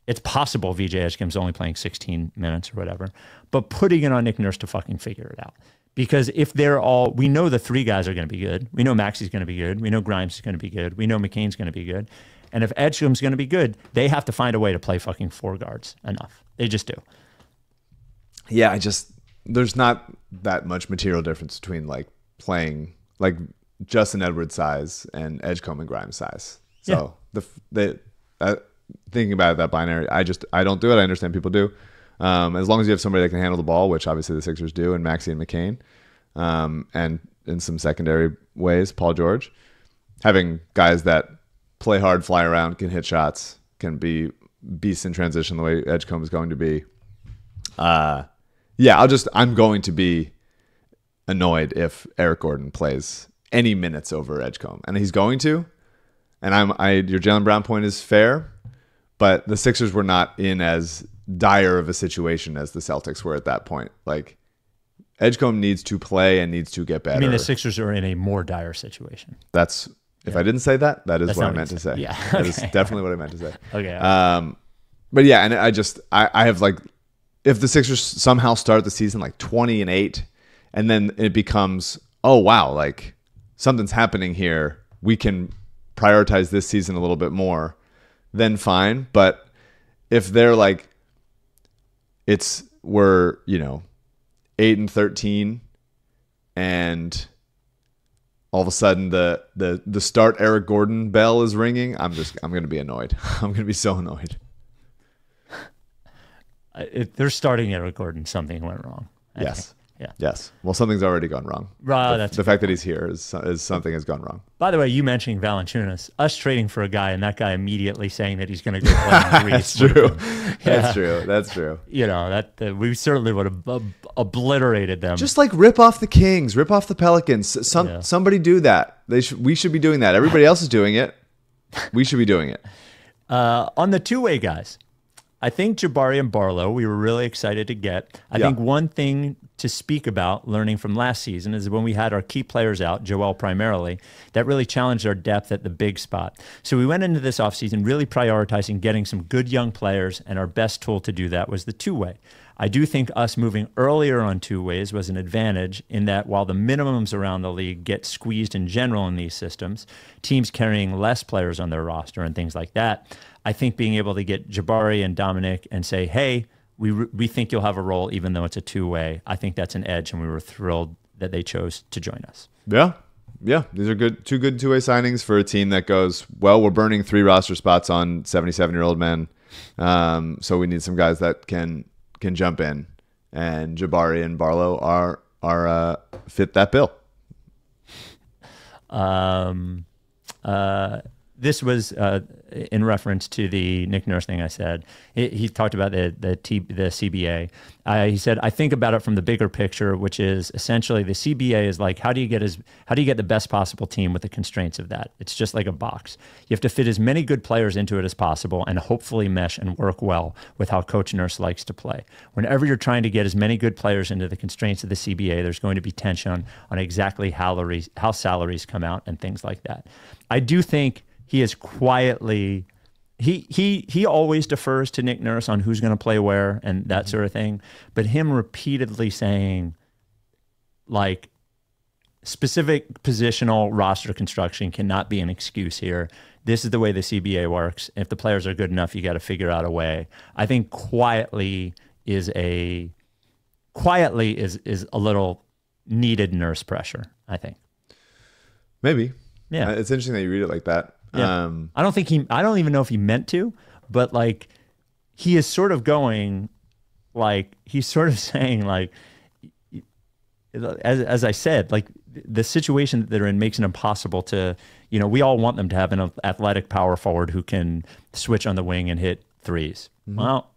It's possible VJ Edgecombe's only playing 16 minutes or whatever, but putting it on Nick Nurse to fucking figure it out. Because if they're all, we know the three guys are going to be good. We know Maxi's going to be good. We know Grimes is going to be good. We know McCain's going to be good. And if Edgecombe's going to be good, they have to find a way to play fucking four guards enough. They just do. Yeah, there's not that much material difference between like playing like Justin Edwards size and Edgecombe and Grimes size. So thinking about that binary, I don't do it. I understand people do. As long as you have somebody that can handle the ball, which obviously the Sixers do, and Maxey and McCain, and in some secondary ways, Paul George, having guys that play hard, fly around, can hit shots, can be beasts in transition the way Edgecombe is going to be. I'm going to be annoyed if Eric Gordon plays any minutes over Edgecombe, and he's going to. And your Jaylen Brown point is fair, but the Sixers were not in as dire of a situation as the Celtics were at that point. Like, Edgecombe needs to play and needs to get better. I mean, the Sixers are in a more dire situation. If I didn't say that, that is That's what I not meant to say. Yeah. That is definitely what I meant to say. Okay. But yeah, and I have like, if the Sixers somehow start the season like 20-8, and then it becomes, oh wow, like something's happening here, we can prioritize this season a little bit more, then fine. But if they're like, we're 8-13, and all of a sudden the start Eric Gordon bell is ringing, I'm going to be annoyed. I'm going to be so annoyed. If they're starting Eric Gordon, something went wrong. I Yes. think. Yeah. Yes. Well, something's already gone wrong. That's the fact that he's here is something has gone wrong. By the way, you mentioning Valanciunas, us trading for a guy and that guy immediately saying that he's going to go play in Greece. That's true. That's true. We certainly would have obliterated them. Just like rip off the Kings, rip off the Pelicans. Somebody do that. We should be doing that. Everybody else is doing it. We should be doing it. On the two-way guys, I think Jabari and Barlow, we were really excited to get. I think one thing to speak about learning from last season is when we had our key players out, Joel primarily, that really challenged our depth at the big spot. So we went into this offseason really prioritizing getting some good young players, and our best tool to do that was the two-way. I do think us moving earlier on two ways was an advantage in that while the minimums around the league get squeezed in general in these systems, teams carrying less players on their roster and things like that, I think being able to get Jabari and Dominic and say, hey, we think you'll have a role even though it's a two-way, I think that's an edge, and we were thrilled that they chose to join us. Yeah. These are two good two-way signings for a team that goes, well, we're burning 3 roster spots on 77-year-old men, so we need some guys that can jump in, and Jabari and Barlow are fit that bill. This was in reference to the Nick Nurse thing I said. He talked about the CBA. He said, I think about it from the bigger picture, which is essentially the CBA is like, how do you get the best possible team with the constraints of that? It's just like a box. You have to fit as many good players into it as possible and hopefully mesh and work well with how Coach Nurse likes to play. Whenever you're trying to get as many good players into the constraints of the CBA, there's going to be tension on exactly how salaries come out and things like that. I do think he is quietly, he always defers to Nick Nurse on who's going to play where and that sort of thing. But him repeatedly saying, like, specific positional roster construction cannot be an excuse here. This is the way the CBA works. If the players are good enough, you got to figure out a way. I think quietly is a little needed Nurse pressure, I think. Maybe. Yeah. It's interesting that you read it like that. Yeah. I don't even know if he meant to, but like he is sort of going, like he's sort of saying, like, as I said, like the situation that they're in makes it impossible to, we all want them to have an athletic power forward who can switch on the wing and hit threes. Mm-hmm. Well,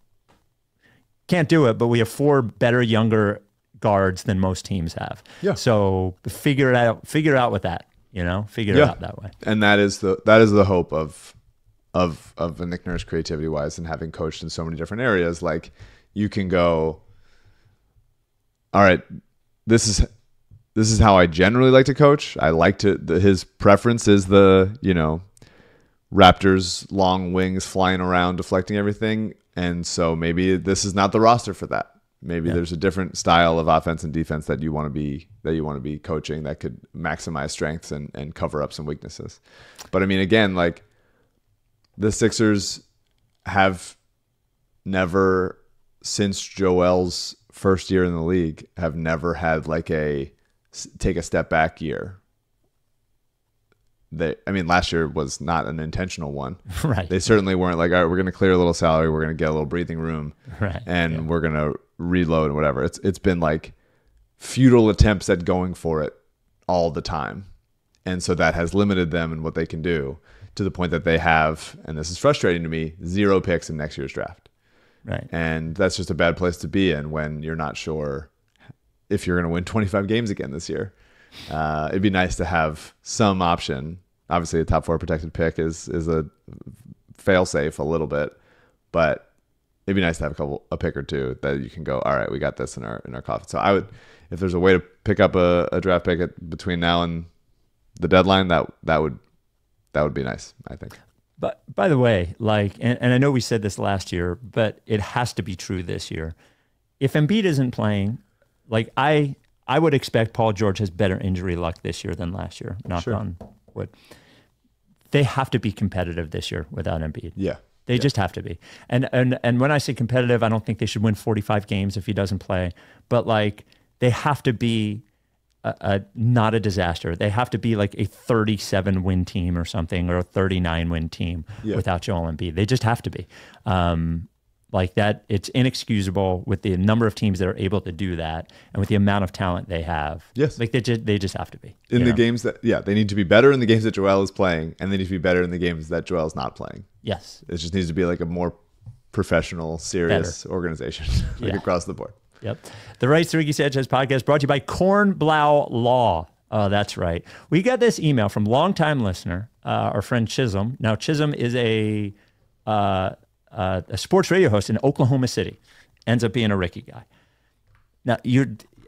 can't do it, but we have 4 better younger guards than most teams have. Yeah. So figure it out with that. Figure it out that way. And that is the hope of a Nick Nurse creativity wise, and having coached in so many different areas. Like, you can go, all right, this is how I generally like to coach. I like to his preference is the Raptors long wings flying around, deflecting everything. And so maybe this is not the roster for that. Maybe there's a different style of offense and defense that you want to be coaching that could maximize strengths and cover up some weaknesses. But I mean, again, like the Sixers have never, since Joel's first year in the league, have never had like a take a step back year. Last year was not an intentional one. Right. They certainly weren't like, all right, we're going to clear a little salary, we're going to get a little breathing room, Right. and we're going to reload and whatever. It's been like futile attempts at going for it all the time. And so that has limited them in what they can do, to the point that they have, and this is frustrating to me, 0 picks in next year's draft. Right. And that's just a bad place to be in when you're not sure if you're going to win 25 games again this year. It'd be nice to have some option. Obviously, a top 4 protected pick is a fail safe a little bit, but it'd be nice to have a pick or two that you can go, all right, we got this in our coffin. So I would, if there's a way to pick up a draft pick between now and the deadline, that would be nice, I think. But by the way, like, and I know we said this last year, but it has to be true this year. If Embiid isn't playing, like I would expect Paul George has better injury luck this year than last year. Knock on wood. They have to be competitive this year without Embiid. Yeah. They just have to be. And when I say competitive, I don't think they should win 45 games if he doesn't play. But like they have to be not a disaster. They have to be like a 37 win team or something, or a 39 win team without Joel Embiid. They just have to be. Like that, it's inexcusable with the number of teams that are able to do that, and with the amount of talent they have. Yes, like they just have to be in the games that they need to be better in the games that Joel is playing, and they need to be better in the games that Joel is not playing. Yes, it just needs to be like a more professional, serious organization, like across the board. Yep. The Rights to Ricky Sanchez podcast brought to you by Kornblau Law. Oh, that's right. We got this email from longtime listener, our friend Chisholm. Now, Chisholm is a sports radio host in Oklahoma City, ends up being a Ricky guy. Now,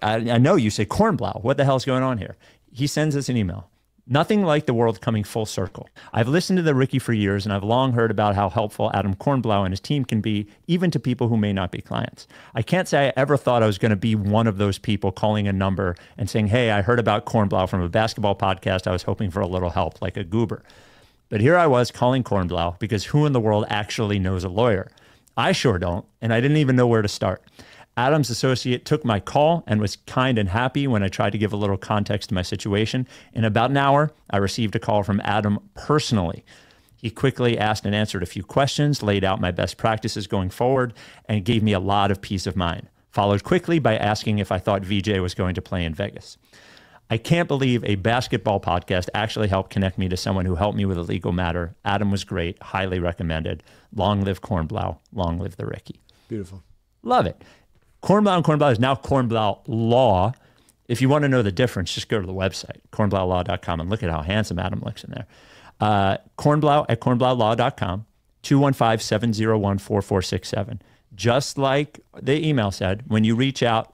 I know you say Kornblau. What the hell is going on here? He sends us an email. Nothing like the world coming full circle. I've listened to the Ricky for years, and I've long heard about how helpful Adam Kornblau and his team can be, even to people who may not be clients. I can't say I ever thought I was going to be one of those people calling a number and saying, hey, I heard about Kornblau from a basketball podcast. I was hoping for a little help, like a goober. But here I was calling Kornblau because who in the world actually knows a lawyer? I sure don't, and I didn't even know where to start. Adam's associate took my call and was kind and happy when I tried to give a little context to my situation. In about an hour, I received a call from Adam personally. He quickly asked and answered a few questions, laid out my best practices going forward, and gave me a lot of peace of mind. Followed quickly by asking if I thought VJ was going to play in Vegas. I can't believe a basketball podcast actually helped connect me to someone who helped me with a legal matter. Adam was great, highly recommended. Long live Kornblau, long live the Ricky. Beautiful. Love it. Kornblau and Kornblau is now Kornblau Law. If you want to know the difference, just go to the website, kornblaulaw.com, and look at how handsome Adam looks in there. Kornblau at kornblaulaw.com, 215-701-4467. Just like the email said, when you reach out,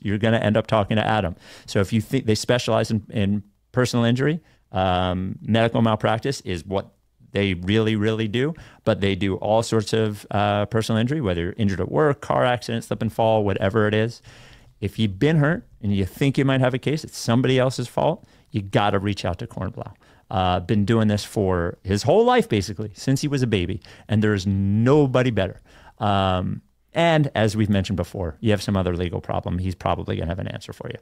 you're going to end up talking to Adam. So if you think they specialize in personal injury, medical malpractice is what they really, really do, but they do all sorts of personal injury, whether you're injured at work, car accident, slip and fall, whatever it is. If you've been hurt and you think you might have a case, it's somebody else's fault, you got to reach out to Kornblau. Been doing this for his whole life, basically, since he was a baby, and there's nobody better. And as we've mentioned before, you have some other legal problem, he's probably going to have an answer for you.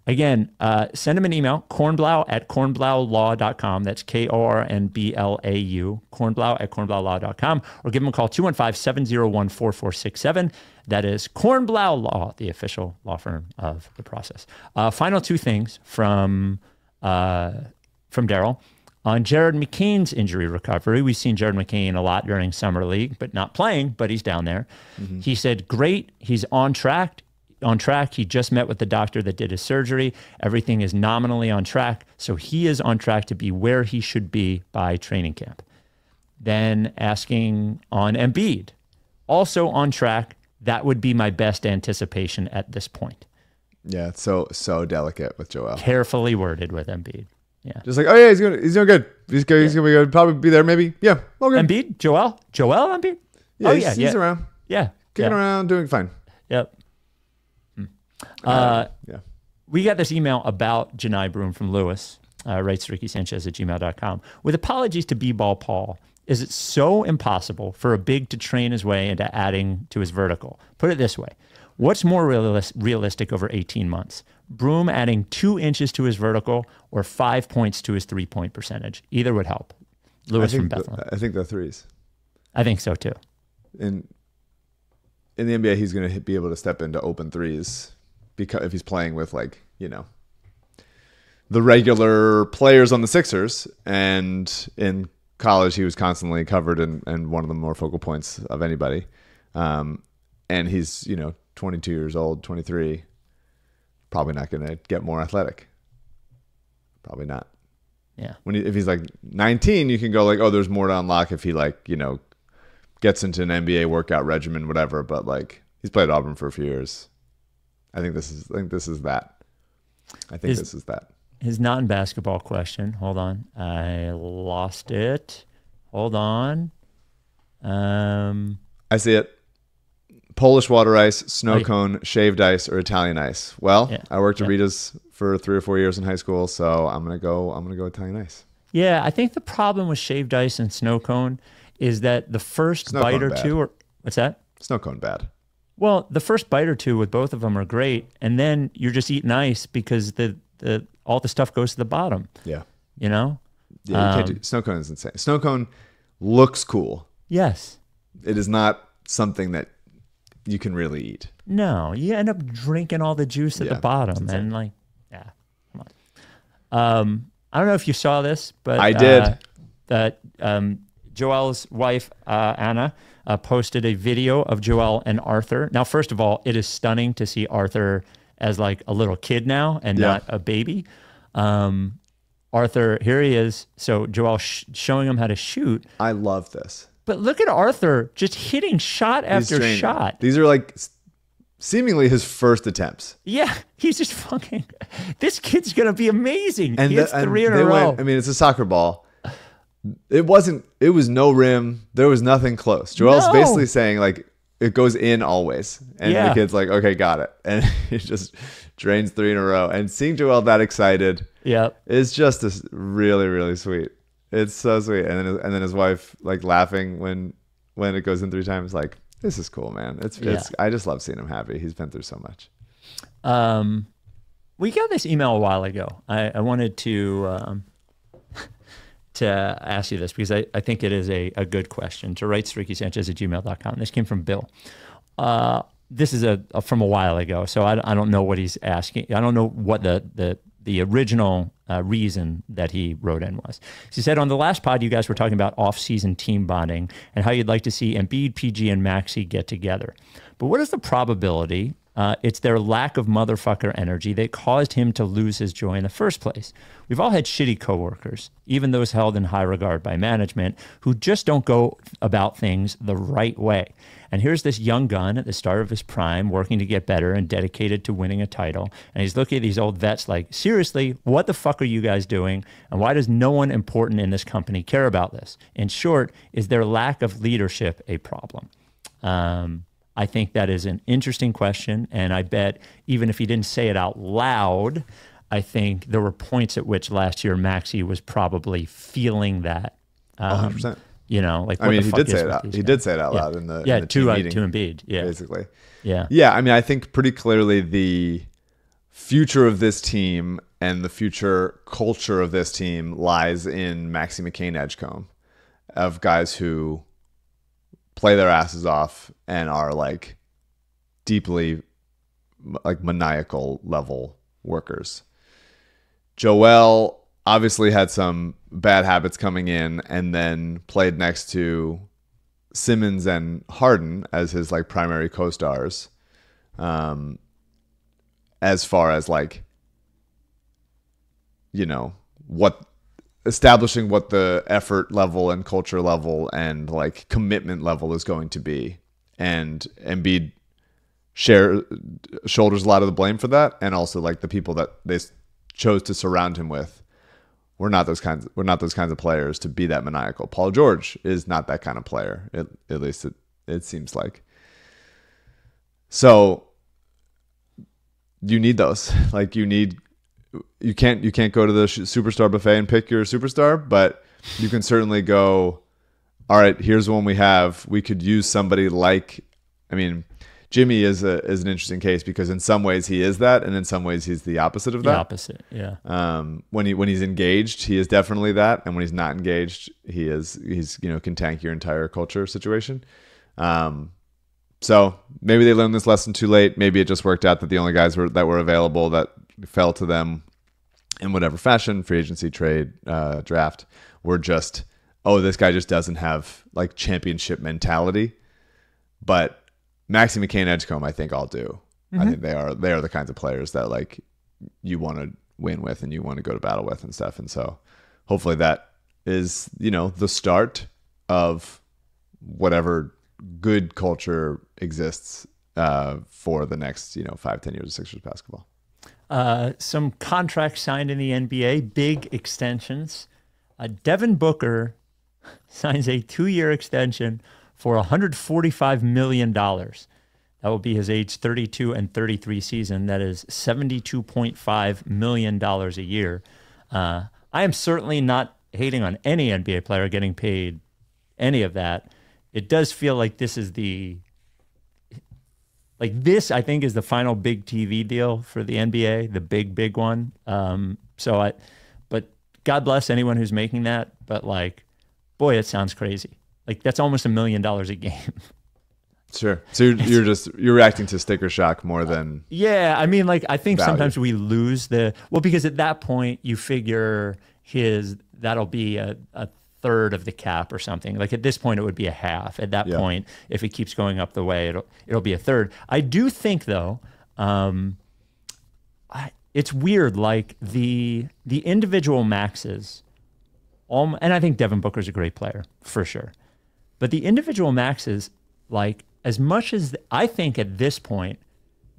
Again, send him an email, kornblau at kornblaulaw.com. That's KORNBLAU, kornblau at kornblaulaw.com, or give him a call, 215-701-4467. That is Kornblau Law, the official law firm of the process. Final two things from Daryl. On Jared McCain's injury recovery, we've seen Jared McCain a lot during Summer League, but not playing, but he's down there. Mm-hmm. He said, great, he's on track. He just met with the doctor that did his surgery. Everything is nominally on track. So he is on track to be where he should be by training camp. Then asking on Embiid, also on track. That would be my best anticipation at this point. Yeah, it's so delicate with Joel. Carefully worded with Embiid. Yeah. Just like, oh yeah, he's doing good. He's gonna be good. Probably be there. Maybe. Yeah. Okay. Embiid, Joel Embiid. Yeah, Oh he's around, Yeah. kicking yeah. around, doing fine. Yep. Yeah. We got this email about Janai Broom from Lewis, writes RickySanchez@gmail.com. With apologies to B-Ball Paul, is it so impossible for a big to train his way into adding to his vertical? Put it this way. What's more realistic over 18 months? Broom adding 2 inches to his vertical or 5 points to his three-point percentage? Either would help. Lewis from Bethlehem. I think the threes. I think so too. In the NBA, he's going to be able to step into open threes because if he's playing with the regular players on the Sixers, and in college he was constantly covered and one of the more focal points of anybody. And he's 22 years old, 23, probably not going to get more athletic. Probably not. Yeah. If he's like 19, you can go like, oh, there's more to unlock if he gets into an NBA workout regimen, whatever. But he's played Auburn for a few years. I think this is that. This is that. His non-basketball question. Hold on. I lost it. Hold on. I see it. Polish water ice, snow cone, shaved ice, or Italian ice. Well, Yeah. I worked at Rita's for 3 or 4 years in high school, so I'm gonna go Italian ice. Yeah, I think the problem with shaved ice and snow cone is that the first Snow bite cone or bad. two, or what's that? Snow cone bad. Well, the first bite or two with both of them are great, and then you're just eating ice because the all the stuff goes to the bottom. Yeah. You know? Yeah, you can't do snow cone is insane. Snow cone looks cool. Yes. It is not something that you can really eat. No, you end up drinking all the juice at the Yeah, bottom, and come on. I don't know if you saw this, but I did. That Joel's wife Anna posted a video of Joel and Arthur. Now, first of all, it is stunning to see Arthur as like a little kid now and not a baby. Arthur, here he is. So Joel showing him how to shoot. I love this. But look at Arthur just hitting shot after training. shot. These are seemingly his first attempts. Yeah, he's just fucking. This kid's gonna be amazing. And he hits 3 in a row. It's a soccer ball. It was no rim. There was nothing close. Joel's No. basically saying it goes in always. And Yeah. the kid's like, okay, got it. And he just drains 3 in a row. And seeing Joel that excited Yep. is just really, really sweet. It's so sweet. And then his wife laughing when it goes in 3 times, this is cool, man. It's I just love seeing him happy. He's been through so much. We got this email a while ago. I wanted to ask you this because I think it is a good question. To write RickySanchez@gmail.com. This came from Bill. This is from a while ago, so I don't know what he's asking. I don't know what the original reason that he wrote in was. He said, on the last pod, you guys were talking about off-season team bonding and how you'd like to see Embiid, PG, and Maxey get together. But what is the probability it's their lack of motherfucker energy that caused him to lose his joy in the first place? We've all had shitty coworkers, even those held in high regard by management, who just don't go about things the right way. And here's this young gun at the start of his prime, working to get better and dedicated to winning a title. And he's looking at these old vets like, seriously, what the fuck are you guys doing? And why does no one important in this company care about this? In short, is their lack of leadership a problem? I think that is an interesting question. And I bet even if he didn't say it out loud, I think there were points at which last year Maxey was probably feeling that. 100%. You know, like, I what mean, the he fuck did is say it with out. these He guys? did say it out loud in the to team meeting, to Embiid. Yeah, basically. Yeah. Yeah, I mean, I think pretty clearly the future of this team and the future culture of this team lies in Maxey McCain Edgecombe, of guys who play their asses off and are deeply maniacal level workers. Joel obviously had some bad habits coming in and then played next to Simmons and Harden as his primary co-stars. As far as what establishing what the effort level and culture level and commitment level is going to be. And Embiid shoulders a lot of the blame for that, and also the people that they chose to surround him with we're not those kinds of players to be that maniacal. Paul George is not that kind of player. At least it seems like. So you need those. Like you can't go to the superstar buffet and pick your superstar, but you can certainly go, all right, here's one we have. We could use somebody like, I mean, Jimmy is an interesting case because in some ways he is that, and in some ways he's the opposite of that. The opposite, yeah. When he's engaged, he is definitely that, and when he's not engaged, he's can tank your entire culture situation. So maybe they learned this lesson too late. Maybe it just worked out that the only guys that were available that fell to them in whatever fashion, free agency, trade, draft, were just, oh, this guy just doesn't have like championship mentality. But Maxey, McCain, Edgecombe, I think all do. I think they are the kinds of players that like you want to win with and you want to go to battle with and stuff. And so hopefully that is, the start of whatever good culture exists for the next 5-10 years of Sixers basketball. Some contracts signed in the NBA, big extensions. Devin Booker signs a 2-year extension for $145 million. That will be his age 32 and 33 season. That is $72.5 million a year. I am certainly not hating on any NBA player getting paid any of that. It does feel like this is I think is the final big TV deal for the NBA, the big one. But God bless anyone who's making that. But like, boy, it sounds crazy. Like that's almost $1 million a game. Sure. So you're reacting to sticker shock more than yeah. I mean, like I think value. sometimes we lose because at that point you figure that'll be a third of the cap or something. Like at this point it would be a half. At that point, if it keeps going up the way, it'll be a third. I do think though, it's weird. Like the individual maxes, and I think Devin Booker's a great player for sure. But the individual maxes, like as much as I think at this point,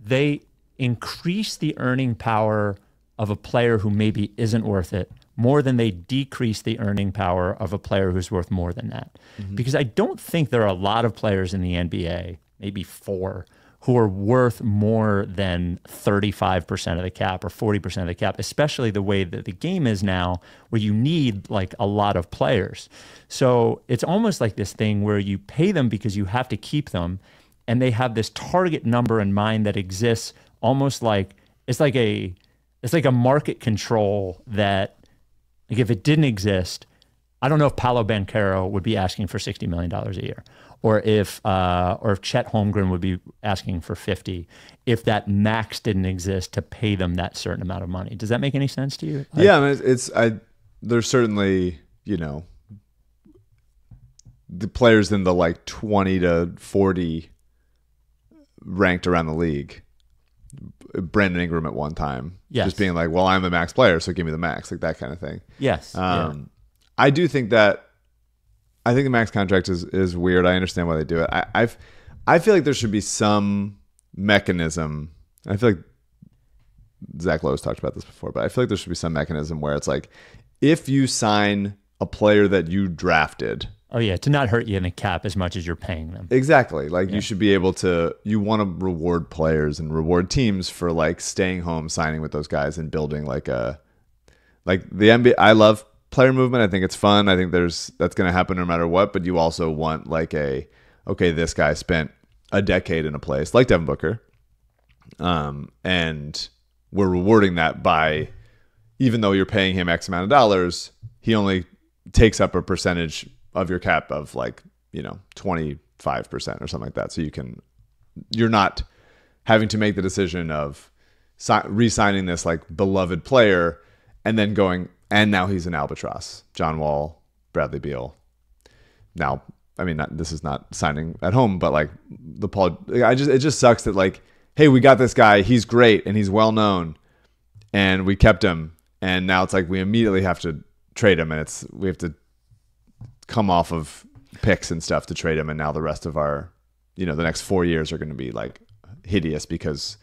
they increase the earning power of a player who maybe isn't worth it more than they decrease the earning power of a player who's worth more than that. Because I don't think there are a lot of players in the NBA, maybe 4, who are worth more than 35% of the cap or 40% of the cap, especially the way that the game is now where you need like a lot of players. So it's almost like this thing where you pay them because you have to keep them and they have this target number in mind that exists almost like it's like a market control that like if it didn't exist, I don't know if Paolo Banchero would be asking for $60 million a year. Or if Chet Holmgren would be asking for 50, if that max didn't exist to pay them that certain amount of money. Does that make any sense to you? Yeah, I mean, there's certainly the players in the like 20 to 40 ranked around the league. Brandon Ingram at one time, just being like, "Well, I'm the max player, so give me the max," like that kind of thing. Yes, I do think that. I think the max contract is weird. I understand why they do it. I feel like there should be some mechanism. I feel like Zach Lowe's talked about this before, but I feel like there should be some mechanism where it's like, if you sign a player that you drafted. Oh yeah, to not hurt you in the cap as much as you're paying them. Exactly. Like you should be able to. You want to reward players and reward teams for like staying home, signing with those guys, and building like the NBA. I love player movement. I think it's fun. I think that's going to happen no matter what. But you also want like this guy spent a decade in a place like Devin Booker, and we're rewarding that by, even though you're paying him X amount of dollars, he only takes up a percentage of your cap of 25% or something like that. So you're not having to make the decision of re-signing this like beloved player and then going, and now he's an albatross. John Wall, Bradley Beal. Now, I mean, this is not signing at home, but like it just sucks that like, hey, we got this guy, he's great and he's well known, and we kept him, and now it's like we immediately have to trade him, and we have to come off of picks and stuff to trade him, and now the rest of our, the next 4 years are going to be like hideous because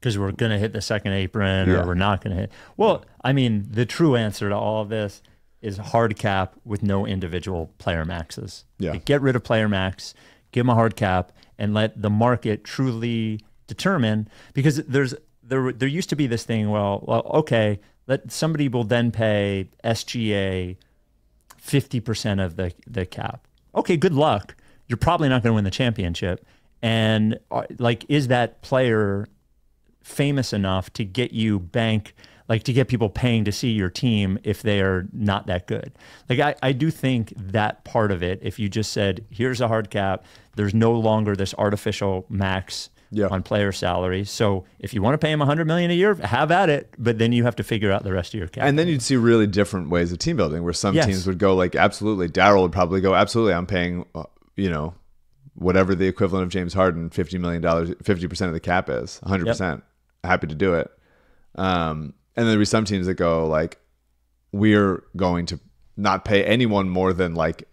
because we're going to hit the second apron Yeah. or we're not going to hit. Well, I mean, the true answer to all of this is hard cap with no individual player maxes. Yeah. Like, get rid of player max, give them a hard cap, and let the market truly determine. Because there used to be this thing. Well, okay, somebody will then pay SGA 50% of the cap. Okay, good luck. You're probably not going to win the championship. And like, is that player famous enough to get you to get people paying to see your team if they are not that good? Like, I do think that part of it, if you just said, here's a hard cap, there's no longer this artificial max on player salary. So if you want to pay him $100 million a year, have at it, but then you have to figure out the rest of your cap. And then you'd see really different ways of team building where some teams would go like, absolutely. Daryl would probably go, absolutely. I'm paying, whatever the equivalent of James Harden, $50 million, 50% of the cap is, 100%. Happy to do it. And then there'd be some teams that go like, we're going to not pay anyone more than like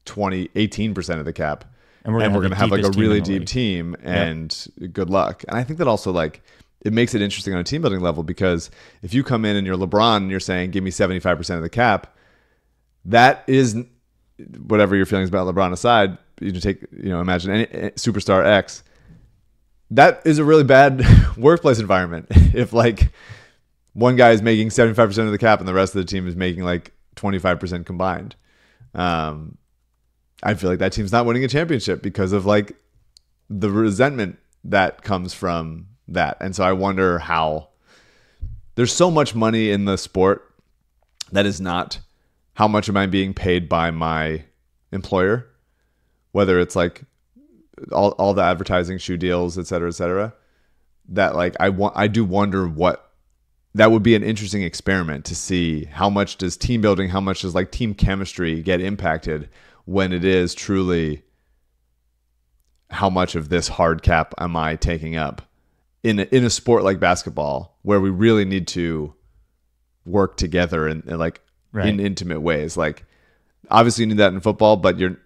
18% of the cap. And we're going to have like a really deep team, and good luck. And I think that also like it makes it interesting on a team building level, because if you come in and you're LeBron and you're saying, give me 75% of the cap, that is, whatever your feelings about LeBron aside, imagine any superstar X, that is a really bad workplace environment. If like one guy is making 75% of the cap and the rest of the team is making like 25% combined, I feel like that team's not winning a championship because of like the resentment that comes from that. And so I wonder how there's so much money in the sport that is not how much am I being paid by my employer, whether it's like all the advertising, shoe deals, et cetera, that like I do wonder what that would be an interesting experiment to see how much does team building, how much does like team chemistry get impacted when it is truly how much of this hard cap am I taking up in a sport like basketball, where we really need to work together in intimate ways. Like obviously you need that in football, but you're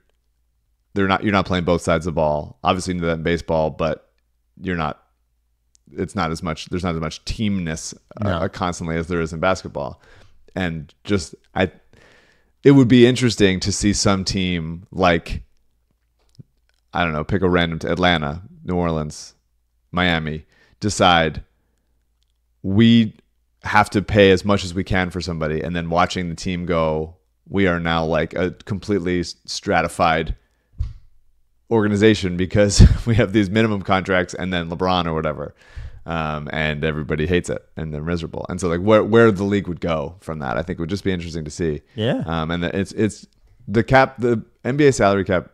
not playing both sides of the ball. Obviously you need that in baseball, but there's not as much teamness constantly as there is in basketball. And just it would be interesting to see some team like, I don't know, pick a random Atlanta, New Orleans, Miami, decide we have to pay as much as we can for somebody, and then watching the team go, we are now like a completely stratified organization because we have these minimum contracts and then LeBron or whatever. And everybody hates it and they're miserable. And so like where the league would go from that, I think would just be interesting to see. Yeah. And it's the NBA salary cap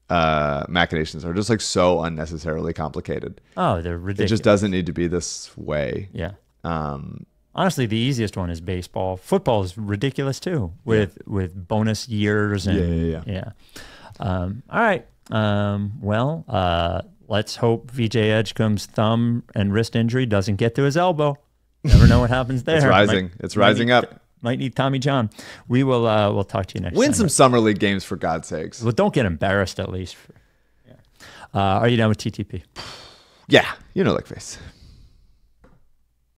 machinations are just like so unnecessarily complicated. Oh, they're ridiculous. It just doesn't need to be this way. Yeah. Honestly, the easiest one is baseball. Football is ridiculous too, with bonus years and yeah. All right. Let's hope VJ Edgecombe's thumb and wrist injury doesn't get to his elbow. Never know what happens there. It's rising. It's rising up. Might need Tommy John. We will. We'll talk to you next time. Win some summer league games for God's sakes. Well, don't get embarrassed at least. Are you done with TTP? Yeah, like face.